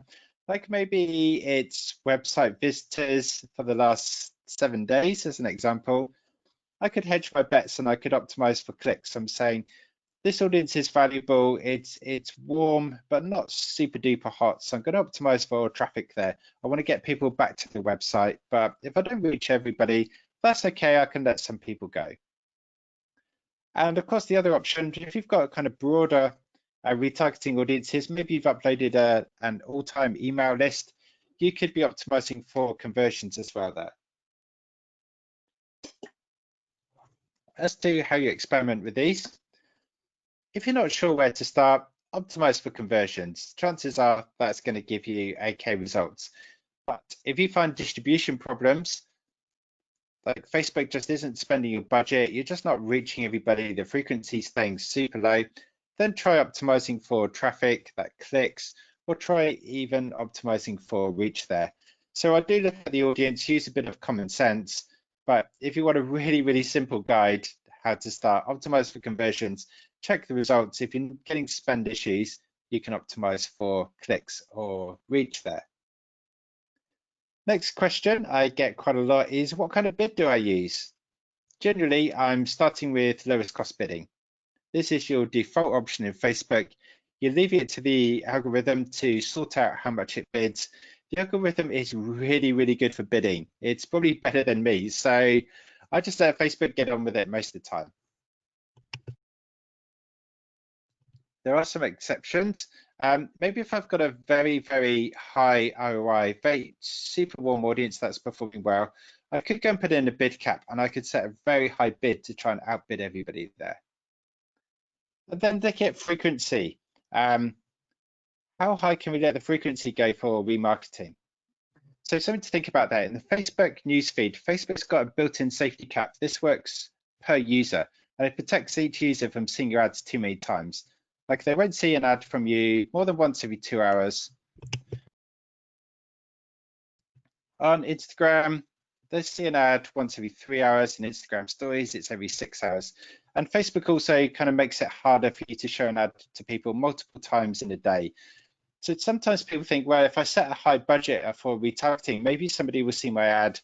Like maybe it's website visitors for the last 7 days, as an example. I could hedge my bets and I could optimize for clicks. I'm saying this audience is valuable, it's warm, but not super duper hot. So I'm going to optimize for traffic there. I want to get people back to the website, but if I don't reach everybody, that's okay. I can let some people go. And of course, the other option, if you've got a kind of broader retargeting audiences, maybe you've uploaded an all-time email list, you could be optimizing for conversions as well there. As to how you experiment with these, if you're not sure where to start, optimize for conversions. Chances are that's going to give you okay results. But if you find distribution problems, like Facebook just isn't spending your budget, you're just not reaching everybody, the frequency is staying super low, then try optimizing for traffic that clicks, or try even optimizing for reach there. So I do look at the audience, use a bit of common sense, but if you want a really, really simple guide how to start, optimize for conversions, check the results. If you're getting spend issues, you can optimize for clicks or reach there. Next question I get quite a lot is, what kind of bid do I use? Generally, I'm starting with lowest cost bidding. This is your default option in Facebook. You leave it to the algorithm to sort out how much it bids. The algorithm is really, really good for bidding. It's probably better than me. So I just let Facebook get on with it most of the time. There are some exceptions. Maybe if I've got a very, very high ROI, very super warm audience that's performing well, I could go and put in a bid cap and I could set a very high bid to try and outbid everybody there. And then look at frequency. How high can we let the frequency go for remarketing? So something to think about there. In the Facebook newsfeed, Facebook's got a built-in safety cap. This works per user and it protects each user from seeing your ads too many times. Like they won't see an ad from you more than once every 2 hours. On Instagram, they see an ad once every 3 hours. In Instagram stories, it's every 6 hours. And Facebook also kind of makes it harder for you to show an ad to people multiple times in a day. So sometimes people think, well, if I set a high budget for retargeting, maybe somebody will see my ad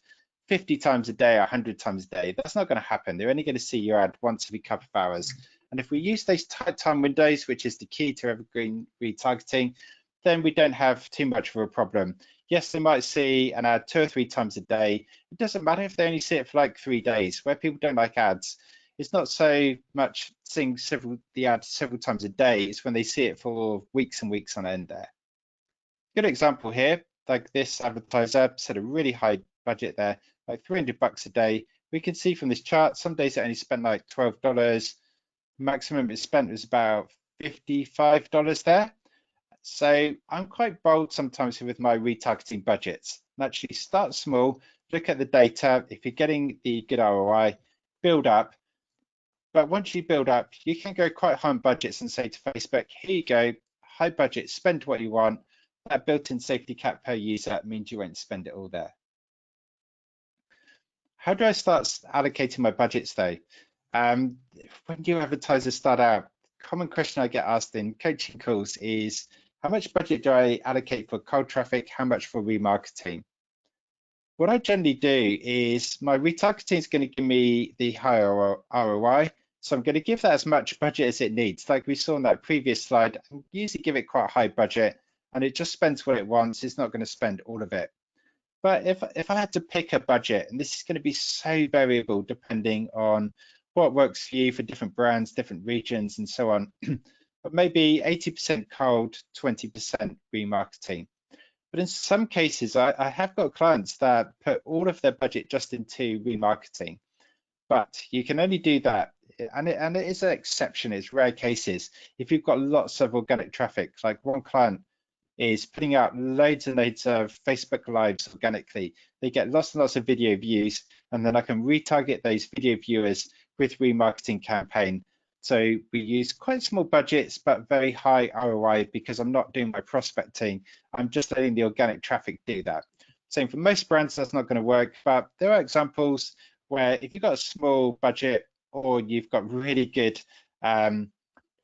50 times a day, 100 times a day. That's not going to happen. They're only going to see your ad once every couple of hours. And if we use those tight time windows, which is the key to evergreen retargeting, then we don't have too much of a problem. Yes, they might see an ad 2 or 3 times a day. It doesn't matter if they only see it for like 3 days. Where people don't like ads, it's not so much seeing the ad several times a day. It's when they see it for weeks and weeks on end there. Good example here, like this advertiser set a really high budget there, like $300 a day. We can see from this chart, some days it only spent like $12. Maximum it spent was about $55 there. So I'm quite bold sometimes with my retargeting budgets. And actually start small, look at the data. If you're getting the good ROI, build up. But once you build up, you can go quite high on budgets and say to Facebook, here you go, high budget, spend what you want. That built-in safety cap per user means you won't spend it all there. How do I start allocating my budgets though? When new advertisers start out, common question I get asked in coaching calls is, how much budget do I allocate for cold traffic? How much for remarketing? What I generally do is my retargeting is going to give me the higher ROI. So I'm going to give that as much budget as it needs. Like we saw in that previous slide, I usually give it quite a high budget. and it just spends what it wants. It's not going to spend all of it. But if I had to pick a budget, and this is going to be so variable depending on what works for you for different brands, different regions, and so on, but maybe 80% cold, 20% remarketing. But in some cases, I have got clients that put all of their budget just into remarketing, but you can only do that, and it is an exception, it's rare cases. If you've got lots of organic traffic, like one client is putting out loads and loads of Facebook Lives organically. They get lots and lots of video views, and then I can retarget those video viewers with remarketing campaign. So we use quite small budgets, but very high ROI because I'm not doing my prospecting. I'm just letting the organic traffic do that. So for most brands, that's not going to work, but there are examples where if you've got a small budget or you've got really good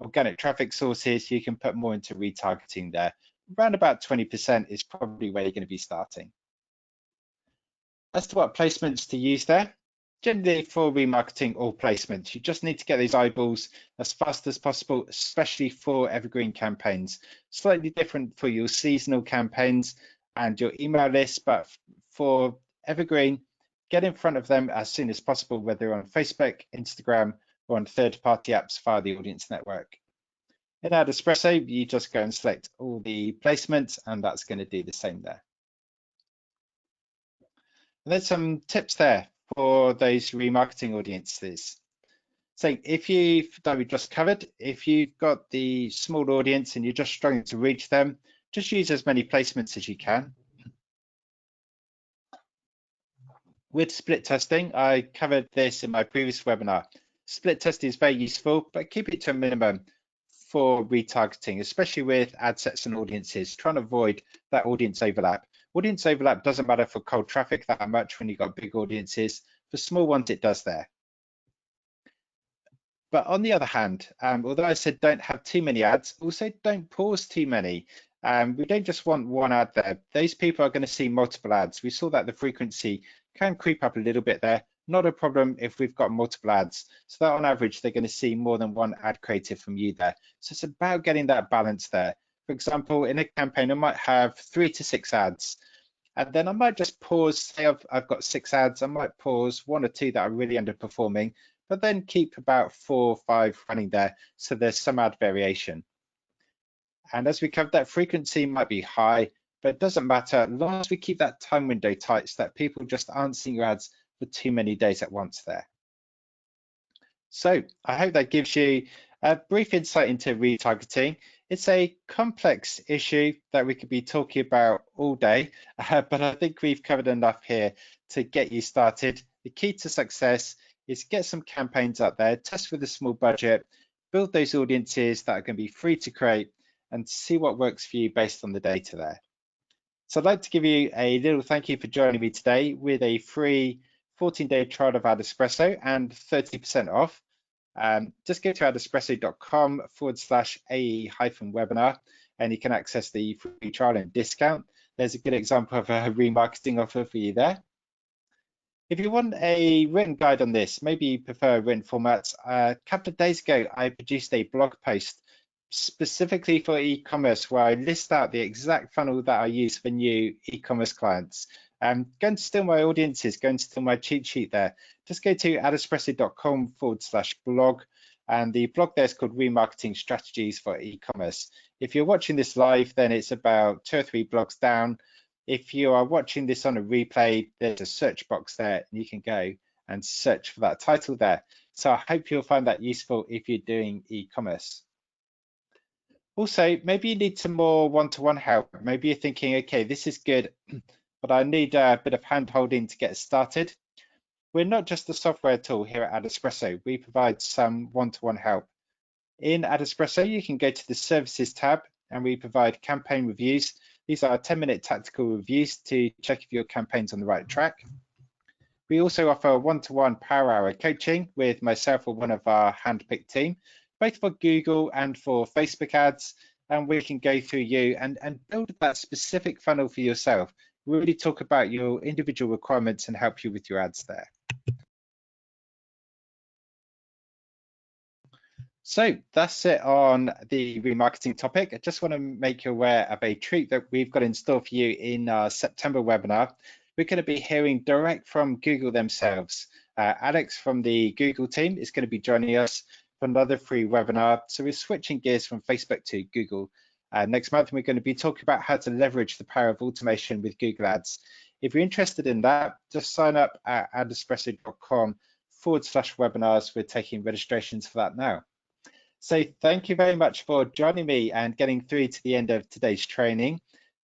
organic traffic sources, you can put more into retargeting there. Around about 20% is probably where you're going to be starting. As to what placements to use there, generally for remarketing all placements, you just need to get these eyeballs as fast as possible, especially for evergreen campaigns. Slightly different for your seasonal campaigns and your email list, but for evergreen, get in front of them as soon as possible, whether on Facebook, Instagram, or on third-party apps via the audience network. In AdEspresso, you just go and select all the placements, and that's going to do the same there. And there's some tips there for those remarketing audiences. So that we just covered, if you've got the small audience and you're just struggling to reach them, just use as many placements as you can. With split testing, I covered this in my previous webinar. Split testing is very useful, but keep it to a minimum for retargeting, especially with ad sets and audiences, trying to avoid that audience overlap. Audience overlap doesn't matter for cold traffic that much when you've got big audiences. For small ones, it does there. But on the other hand, although I said don't have too many ads, also don't pause too many. We don't just want one ad there. Those people are going to see multiple ads. We saw that the frequency can creep up a little bit there. Not a problem if we've got multiple ads. So that on average, they're going to see more than one ad creative from you there. So it's about getting that balance there. For example, in a campaign, I might have 3 to 6 ads. And then I might just pause, say I've got 6 ads, I might pause 1 or 2 that are really underperforming, but then keep about 4 or 5 running there. So there's some ad variation. And as we covered, that frequency might be high, but it doesn't matter as long as we keep that time window tight so that people just aren't seeing your ads for too many days at once there. So I hope that gives you a brief insight into retargeting. It's a complex issue that we could be talking about all day, but I think we've covered enough here to get you started. The key to success is get some campaigns out there, test with a small budget, build those audiences that are going to be free to create, and see what works for you based on the data there. So I'd like to give you a little thank you for joining me today with a free 14-day trial of AdEspresso and 30% off. Just go to adespresso.com/AE-webinar and you can access the free trial and discount. There's a good example of a remarketing offer for you there. If you want a written guide on this, maybe you prefer written formats, a couple of days ago, I produced a blog post specifically for e-commerce where I list out the exact funnel that I use for new e-commerce clients. Go and steal my audiences, go and steal my cheat sheet there. Just go to adespresso.com/blog, and the blog there is called Remarketing Strategies for E-commerce. If you're watching this live, then it's about 2 or 3 blogs down. If you are watching this on a replay, there's a search box there, and you can go and search for that title there. So I hope you'll find that useful if you're doing e-commerce. Also, maybe you need some more one-to-one help. Maybe you're thinking, okay, this is good, but I need a bit of hand-holding to get started. We're not just a software tool here at AdEspresso. We provide some one-to-one help. In AdEspresso, you can go to the Services tab, and we provide campaign reviews. These are 10-minute tactical reviews to check if your campaign's on the right track. We also offer one-to-one power hour coaching with myself or one of our hand-picked team, both for Google and for Facebook ads, and we can go through you and build that specific funnel for yourself. We really talk about your individual requirements and help you with your ads there. So that's it on the remarketing topic. I just want to make you aware of a treat that we've got in store for you in our September webinar. We're going to be hearing direct from Google themselves. Alex from the Google team is going to be joining us for another free webinar. So we're switching gears from Facebook to Google. Next month, we're going to be talking about how to leverage the power of automation with Google Ads. If you're interested in that, just sign up at adespresso.com/webinars. We're taking registrations for that now. So thank you very much for joining me and getting through to the end of today's training.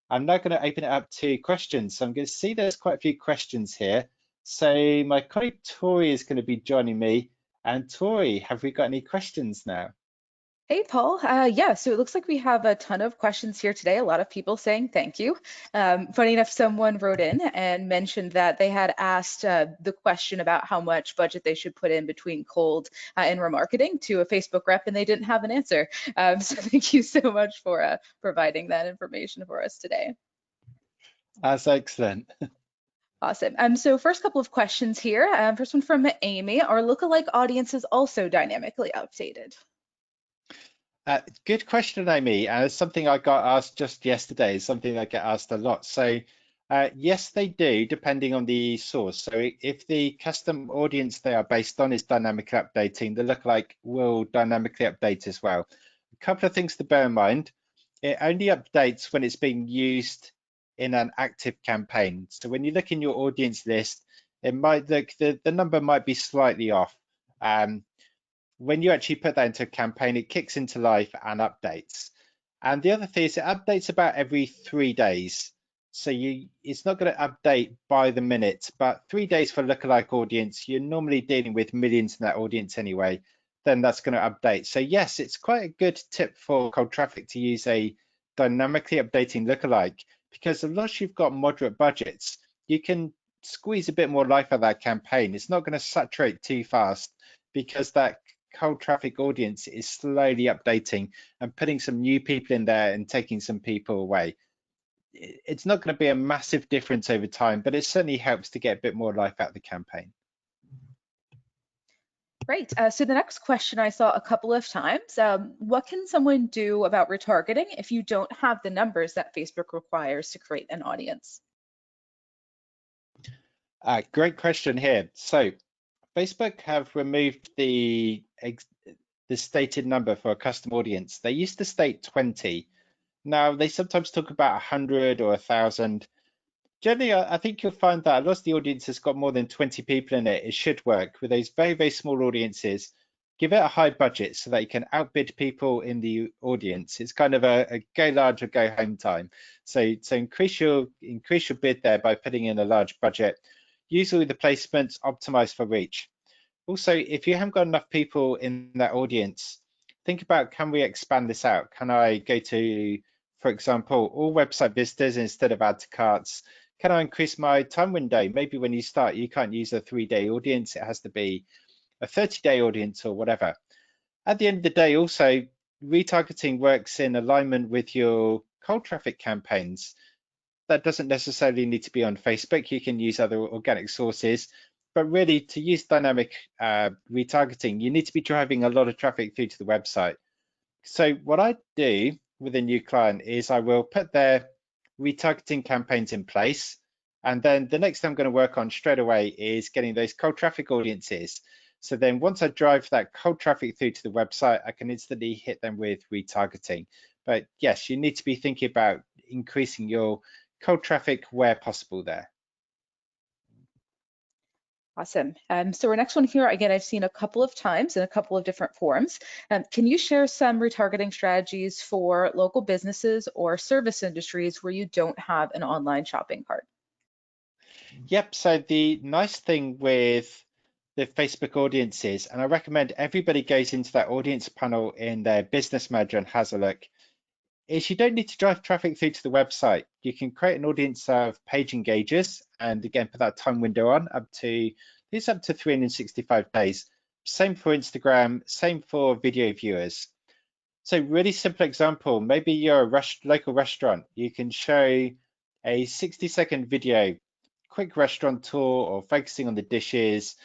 I'm now going to open it up to questions. So I'm going to see there's quite a few questions here. So my colleague Tori is going to be joining me. And Tori, have we got any questions now? Hey, Paul. Yeah, so it looks like we have a ton of questions here today. A lot of people saying thank you. Funny enough, someone wrote in and mentioned that they had asked the question about how much budget they should put in between cold and remarketing to a Facebook rep, and they didn't have an answer. So thank you so much for providing that information for us today. That's excellent. Awesome. So first couple of questions here. First one from Amy. Are lookalike audiences also dynamically updated? Good question, Amy. It's something I got asked just yesterday, something I get asked a lot. So yes, they do, depending on the source. So if the custom audience they are based on is dynamically updating, the lookalike will dynamically update as well. A couple of things to bear in mind. It only updates when it's being used in an active campaign. So when you look in your audience list, it might look, the number might be slightly off. When you actually put that into a campaign, it kicks into life and updates. And the other thing is it updates about every 3 days. So it's not going to update by the minute, but 3 days for a lookalike audience, you're normally dealing with millions in that audience anyway, then that's going to update. So yes, it's quite a good tip for cold traffic to use a dynamically updating lookalike, because unless you've got moderate budgets, you can squeeze a bit more life out of that campaign. It's not going to saturate too fast because that cold traffic audience is slowly updating and putting some new people in there and taking some people away. It's not going to be a massive difference over time, but it certainly helps to get a bit more life out of the campaign. Great. So the next question I saw a couple of times, what can someone do about retargeting if you don't have the numbers that Facebook requires to create an audience? Great question here. So Facebook have removed the stated number for a custom audience. They used to state 20. Now they sometimes talk about 100 or 1,000. Generally, I think you'll find that a lot of the audience has got more than 20 people in it. It should work with those very, very small audiences. Give it a high budget so that you can outbid people in the audience. It's kind of a go large or go home time. So increase your bid there by putting in a large budget. Use all the placements, optimize for reach. Also, if you haven't got enough people in that audience, think about, can we expand this out? Can I go to, for example, all website visitors instead of add to carts? Can I increase my time window? Maybe when you start, you can't use a 3-day audience. It has to be a 30-day audience or whatever. At the end of the day, also, retargeting works in alignment with your cold traffic campaigns. That doesn't necessarily need to be on Facebook. You can use other organic sources. But really, to use dynamic retargeting, you need to be driving a lot of traffic through to the website. So what I do with a new client is I will put their retargeting campaigns in place. And then the next thing I'm going to work on straight away is getting those cold traffic audiences. So then once I drive that cold traffic through to the website, I can instantly hit them with retargeting. But yes, you need to be thinking about increasing your cold traffic where possible there. Awesome. So our next one here, again, I've seen a couple of times in a couple of different forms. Can you share some retargeting strategies for local businesses or service industries where you don't have an online shopping cart? Yep, so the nice thing with the Facebook audiences, and I recommend everybody goes into that audience panel in their business manager and has a look, is you don't need to drive traffic through to the website. You can create an audience of page engagers and again, put that time window on up to 365 days. Same for Instagram, same for video viewers. So really simple example, maybe you're a local restaurant. You can show a 60-second video, quick restaurant tour or focusing on the dishes.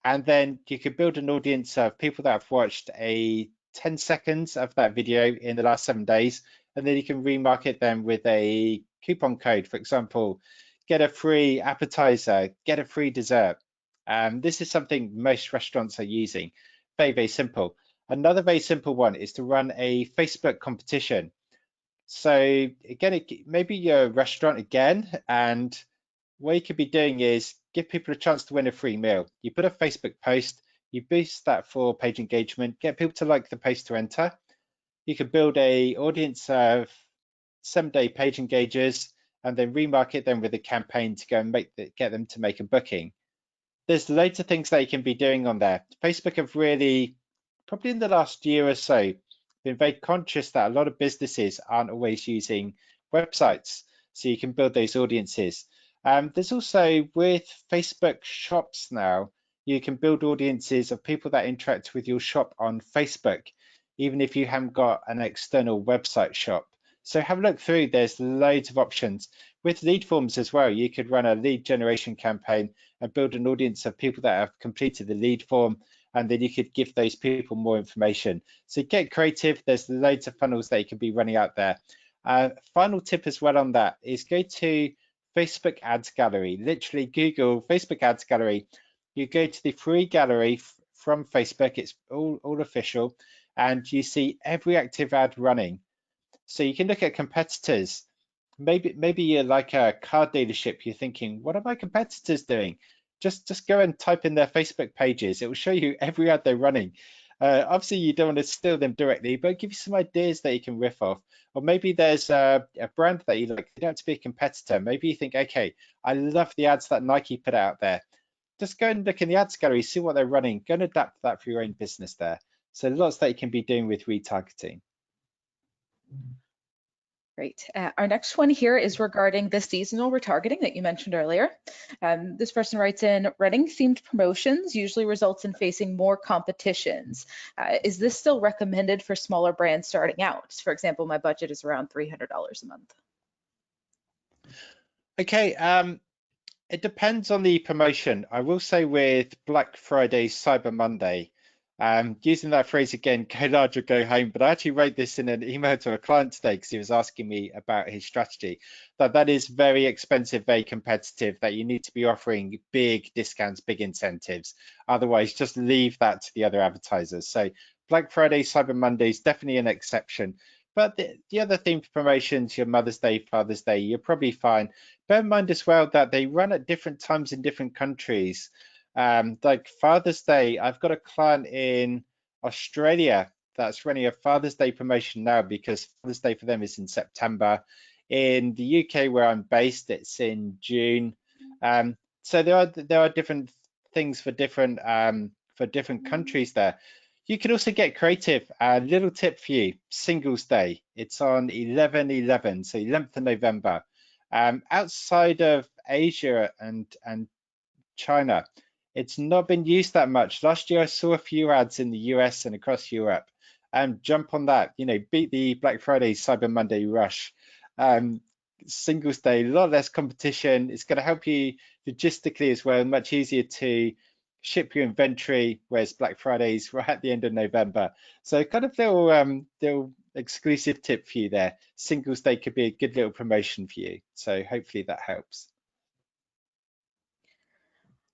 And then you could build an audience of people that have watched a 10 seconds of that video in the last 7 days, and then you can remarket them with a coupon code. For example, get a free appetizer, get a free dessert. This is something most restaurants are using. Very, very simple. Another very simple one is to run a Facebook competition. So again, maybe you're a restaurant again, and what you could be doing is give people a chance to win a free meal. You put a Facebook post, you boost that for page engagement, get people to like the post to enter. You could build a audience of 7-day page engagers and then remarket them with a campaign to go and get them to make a booking. There's loads of things that you can be doing on there. Facebook have really, probably in the last year or so, been very conscious that a lot of businesses aren't always using websites, so you can build those audiences. There's also, with Facebook shops now, you can build audiences of people that interact with your shop on Facebook, even if you haven't got an external website shop. So have a look through, there's loads of options. With lead forms as well, you could run a lead generation campaign and build an audience of people that have completed the lead form, and then you could give those people more information. So get creative, there's loads of funnels that you can be running out there. Final tip as well on that is go to Facebook Ads Gallery, literally Google Facebook Ads Gallery. You go to the free gallery from Facebook, it's all official, and you see every active ad running. So you can look at competitors. Maybe you're like a car dealership, you're thinking, what are my competitors doing? Just go and type in their Facebook pages. It will show you every ad they're running. Obviously, you don't want to steal them directly, but give you some ideas that you can riff off. Or maybe there's a brand that you like. You don't have to be a competitor. Maybe you think, okay, I love the ads that Nike put out there. Just go and look in the ads gallery, see what they're running. Go and adapt that for your own business there. So lots that you can be doing with retargeting. Great. Our next one here is regarding the seasonal retargeting that you mentioned earlier. This person writes in, running themed promotions usually results in facing more competitions. Is this still recommended for smaller brands starting out? For example, my budget is around $300 a month. Okay, it depends on the promotion. I will say with Black Friday, Cyber Monday, using that phrase again, go large or go home, but I actually wrote this in an email to a client today because he was asking me about his strategy, that is very expensive, very competitive, that you need to be offering big discounts, big incentives. Otherwise, just leave that to the other advertisers. So Black Friday, Cyber Monday is definitely an exception. But the other themed promotions, your Mother's Day, Father's Day, you're probably fine. Bear in mind as well that they run at different times in different countries. Like Father's Day, I've got a client in Australia that's running a Father's Day promotion now because Father's Day for them is in September. In the UK where I'm based, it's in June. So there are different things for different countries there. You can also get creative. A little tip for you: Singles Day. It's on 11/11, so 11th of November. Outside of Asia and China, it's not been used that much. Last year, I saw a few ads in the US and across Europe. Jump on that. Beat the Black Friday, Cyber Monday rush. Singles Day, a lot less competition. It's going to help you logistically as well. Much easier to ship your inventory, whereas Black Friday's right at the end of November. So kind of little exclusive tip for you there. Singles Day could be a good little promotion for you. So hopefully that helps.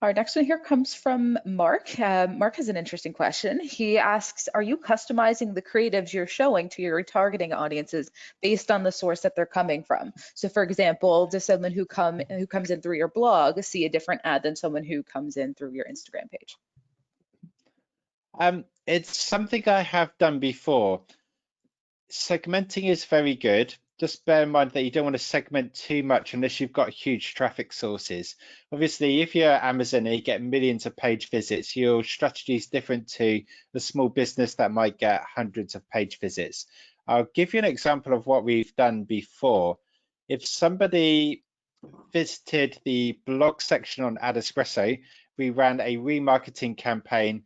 Our next one here comes from Mark. Mark has an interesting question. He asks, are you customizing the creatives you're showing to your retargeting audiences based on the source that they're coming from? So for example, does someone who comes in through your blog see a different ad than someone who comes in through your Instagram page? It's something I have done before. Segmenting is very good. Just bear in mind that you don't want to segment too much unless you've got huge traffic sources. Obviously, if you're Amazon and you get millions of page visits, your strategy is different to a small business that might get hundreds of page visits. I'll give you an example of what we've done before. If somebody visited the blog section on AdEspresso, we ran a remarketing campaign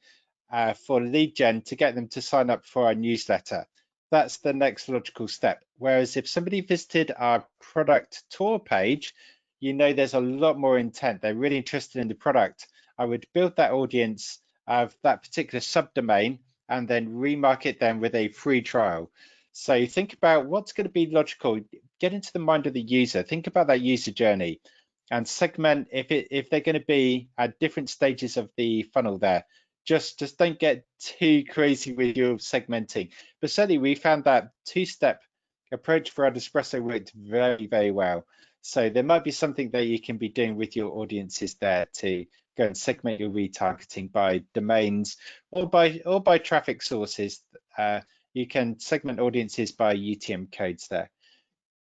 for lead gen to get them to sign up for our newsletter. That's the next logical step. Whereas if somebody visited our product tour page, there's a lot more intent. They're really interested in the product. I would build that audience of that particular subdomain and then remarket them with a free trial. So think about what's going to be logical. Get into the mind of the user. Think about that user journey and segment if they're going to be at different stages of the funnel there. Just don't get too crazy with your segmenting. But certainly we found that two-step approach for AdEspresso worked very, very well. So there might be something that you can be doing with your audiences there to go and segment your retargeting by domains or by traffic sources. You can segment audiences by UTM codes there.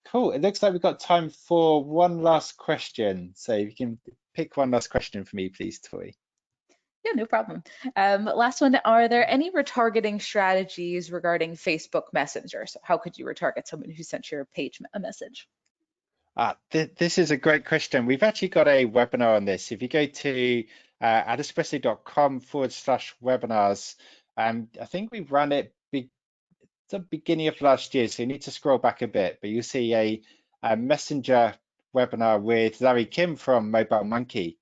Cool. It looks like we've got time for one last question. So if you can pick one last question for me, please, Toy. Yeah, no problem. Last one, are there any retargeting strategies regarding Facebook Messenger? So how could you retarget someone who sent your page a message? This is a great question. We've actually got a webinar on this. If you go to adespresso.com/webinars, I think we ran it the beginning of last year, so you need to scroll back a bit, but you see a Messenger webinar with Larry Kim from Mobile Monkey.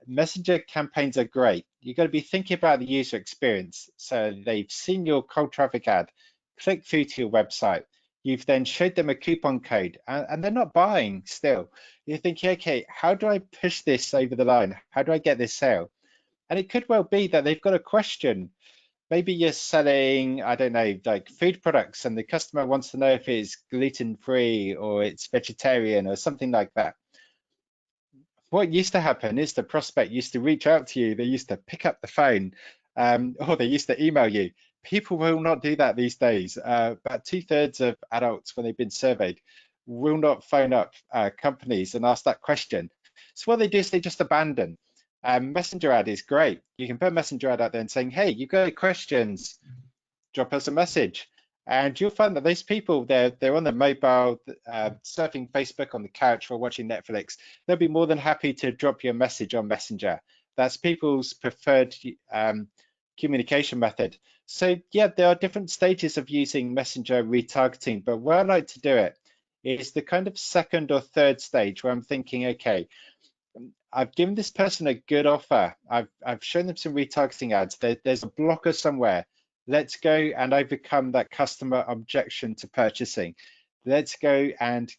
Messenger campaigns are great. You've got to be thinking about the user experience. So they've seen your cold traffic ad, click through to your website. You've then showed them a coupon code and they're not buying still. You're thinking, okay, how do I push this over the line? How do I get this sale? And it could well be that they've got a question. Maybe you're selling, I don't know, like food products, and the customer wants to know if it's gluten-free or it's vegetarian or something like that. What used to happen is the prospect used to reach out to you. They used to pick up the phone, or they used to email you. People will not do that these days. About 2/3 of adults, when they've been surveyed, will not phone up companies and ask that question. So what they do is they just abandon. Messenger ad is great. You can put a messenger ad out there and saying, hey, you've got any questions, drop us a message. And you'll find that those people, they're on their mobile, surfing Facebook on the couch or watching Netflix. They'll be more than happy to drop you a message on Messenger. That's people's preferred communication method. So yeah, there are different stages of using Messenger retargeting, but where I like to do it is the kind of second or third stage where I'm thinking, okay, I've given this person a good offer. I've shown them some retargeting ads. There's a blocker somewhere. Let's go and overcome that customer objection to purchasing. Let's go and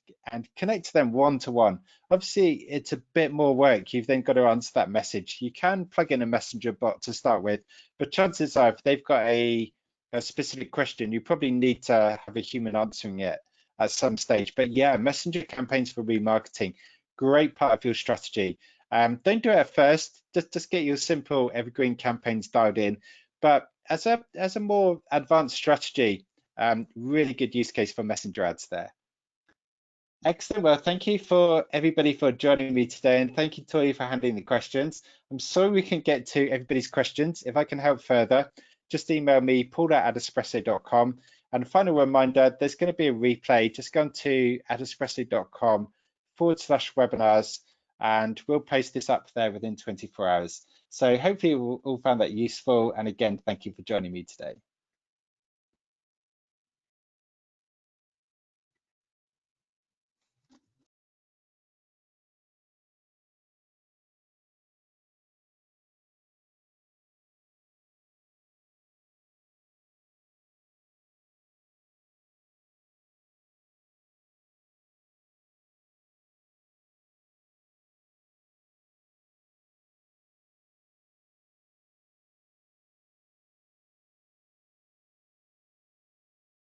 connect to them one-to-one. Obviously, it's a bit more work. You've then got to answer that message. You can plug in a messenger bot to start with, but chances are if they've got a specific question, you probably need to have a human answering it at some stage. But yeah, messenger campaigns for remarketing, great part of your strategy. Don't do it at first. Just get your simple evergreen campaigns dialed in. But as a more advanced strategy, really good use case for messenger ads there. Excellent. Well, thank you for everybody for joining me today, and thank you, Toy, for handling the questions. I'm sorry we can get to everybody's questions. If I can help further, just email me, paul@adespresso.com. And a final reminder, there's going to be a replay. Just go on to adespresso.com/webinars, and we'll post this up there within 24 hours. So hopefully you all found that useful. And again, thank you for joining me today.